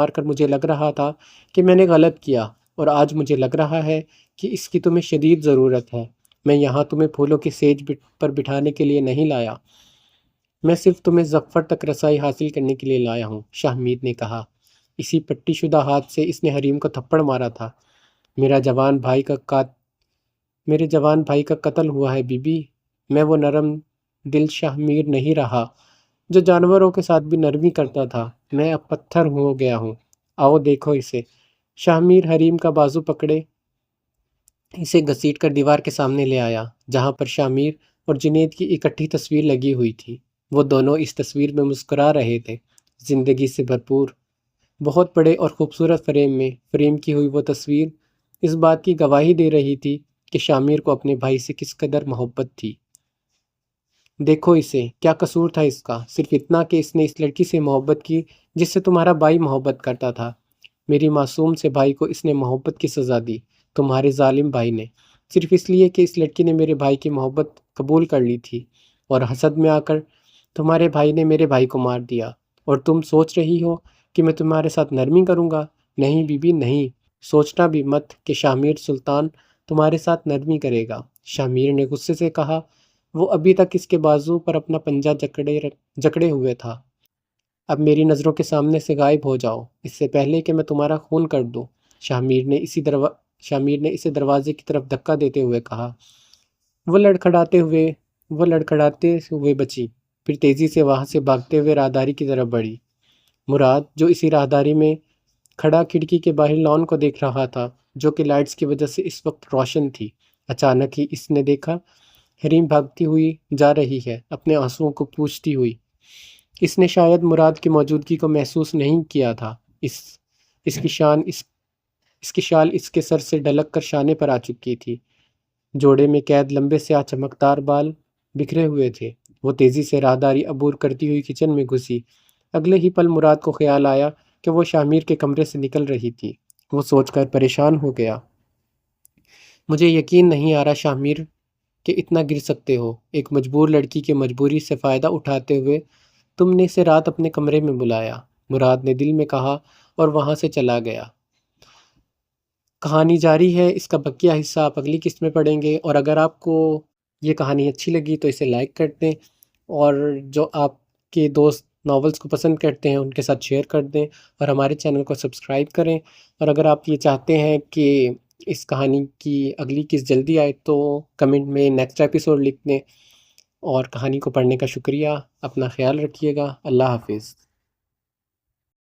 کر مجھے لگ رہا تھا کہ میں نے غلط کیا، اور آج مجھے لگ رہا ہے کہ اس کی تمہیں شدید ضرورت ہے۔ میں یہاں تمہیں پھولوں کی سیج پر بٹھانے کے لیے نہیں لایا، میں صرف تمہیں ظفر تک رسائی حاصل کرنے کے لیے لایا ہوں، شاہ میر نے کہا۔ اسی پٹی شدہ ہاتھ سے اس نے حریم کو تھپڑ مارا تھا۔ میرے جوان بھائی کا قتل ہوا ہے بی بی۔ میں وہ نرم دل شاہ میر نہیں رہا جو جانوروں کے ساتھ بھی نرمی کرتا تھا، میں اب پتھر ہو گیا ہوں۔ آؤ دیکھو اسے۔ شاہ میر حریم کا بازو پکڑے اسے گھسیٹ کر دیوار کے سامنے لے آیا، جہاں پر شاہ میر اور جنید کی اکٹھی تصویر لگی ہوئی تھی۔ وہ دونوں اس تصویر میں مسکرا رہے تھے، زندگی سے بھرپور۔ بہت بڑے اور خوبصورت فریم کی ہوئی وہ تصویر اس بات کی گواہی دے رہی تھی کہ شاہ میر کو اپنے بھائی سے کس قدر محبت تھی۔ دیکھو اسے، کیا قصور تھا اس کا؟ صرف اتنا کہ اس نے اس لڑکی سے محبت کی جس سے تمہارا بھائی محبت کرتا تھا۔ میری معصوم سے بھائی کو اس نے محبت کی سزا دی، تمہارے ظالم بھائی نے، صرف اس لیے کہ اس لڑکی نے میرے بھائی کی محبت قبول کر لی تھی، اور حسد میں آ کر تمہارے بھائی نے میرے بھائی کو مار دیا، اور تم سوچ رہی ہو کہ میں تمہارے ساتھ نرمی کروں گا؟ نہیں بی بی نہیں، سوچنا بھی مت کہ شاہ میر سلطان تمہارے ساتھ نرمی کرے گا، شاہ میر نے غصے سے کہا۔ وہ ابھی تک اس کے بازو پر اپنا پنجہ جکڑے ہوئے تھا۔ اب میری نظروں کے سامنے سے غائب ہو جاؤ، اس سے پہلے کہ میں تمہارا خون کر دوں، شاہ میر نے اسے دروازے کی طرف دھکا دیتے ہوئے کہا۔ وہ لڑکھڑاتے ہوئے بچی، پھر تیزی سے وہاں سے بھاگتے ہوئے راہداری کی طرف بڑھی۔ مراد، جو اسی راہداری میں کھڑا کھڑکی کے باہر لان کو دیکھ رہا تھا، جو کہ لائٹس کی وجہ سے اس وقت روشن تھی، اچانک ہی اس نے دیکھا حریم بھاگتی ہوئی جا رہی ہے، اپنے آنسوؤں کو پوچھتی ہوئی۔ اس نے شاید مراد کی موجودگی کو محسوس نہیں کیا تھا۔ اس کی شال اس کے سر سے ڈھلک کر شانے پر آ چکی تھی، جوڑے میں قید لمبے سیاہ چمکدار بال بکھرے ہوئے تھے۔ وہ تیزی سے راہداری عبور کرتی ہوئی کچن میں گھسی۔ اگلے ہی پل مراد کو خیال آیا کہ وہ شاہ میر کے کمرے سے نکل رہی تھی۔ وہ سوچ کر پریشان ہو گیا۔ مجھے یقین نہیں آ رہا شاہ میر کہ اتنا گر سکتے ہو۔ ایک مجبور لڑکی کی مجبوری سے فائدہ اٹھاتے ہوئے تم نے اسے رات اپنے کمرے میں بلایا، مراد نے دل میں کہا اور وہاں سے چلا گیا۔ کہانی جاری ہے، اس کا بقیہ حصہ آپ اگلی قسط میں پڑھیں گے، اور اگر آپ کو یہ کہانی اچھی لگی تو اسے لائک کر دیں، اور جو آپ کے دوست ناولز کو پسند کرتے ہیں ان کے ساتھ شیئر کر دیں، اور ہمارے چینل کو سبسکرائب کریں۔ اور اگر آپ یہ چاہتے ہیں کہ اس کہانی کی اگلی قسط جلدی آئے تو کمنٹ میں نیکسٹ ایپیسوڈ لکھ دیں۔ اور کہانی کو پڑھنے کا شکریہ، اپنا خیال رکھیے گا، اللہ حافظ۔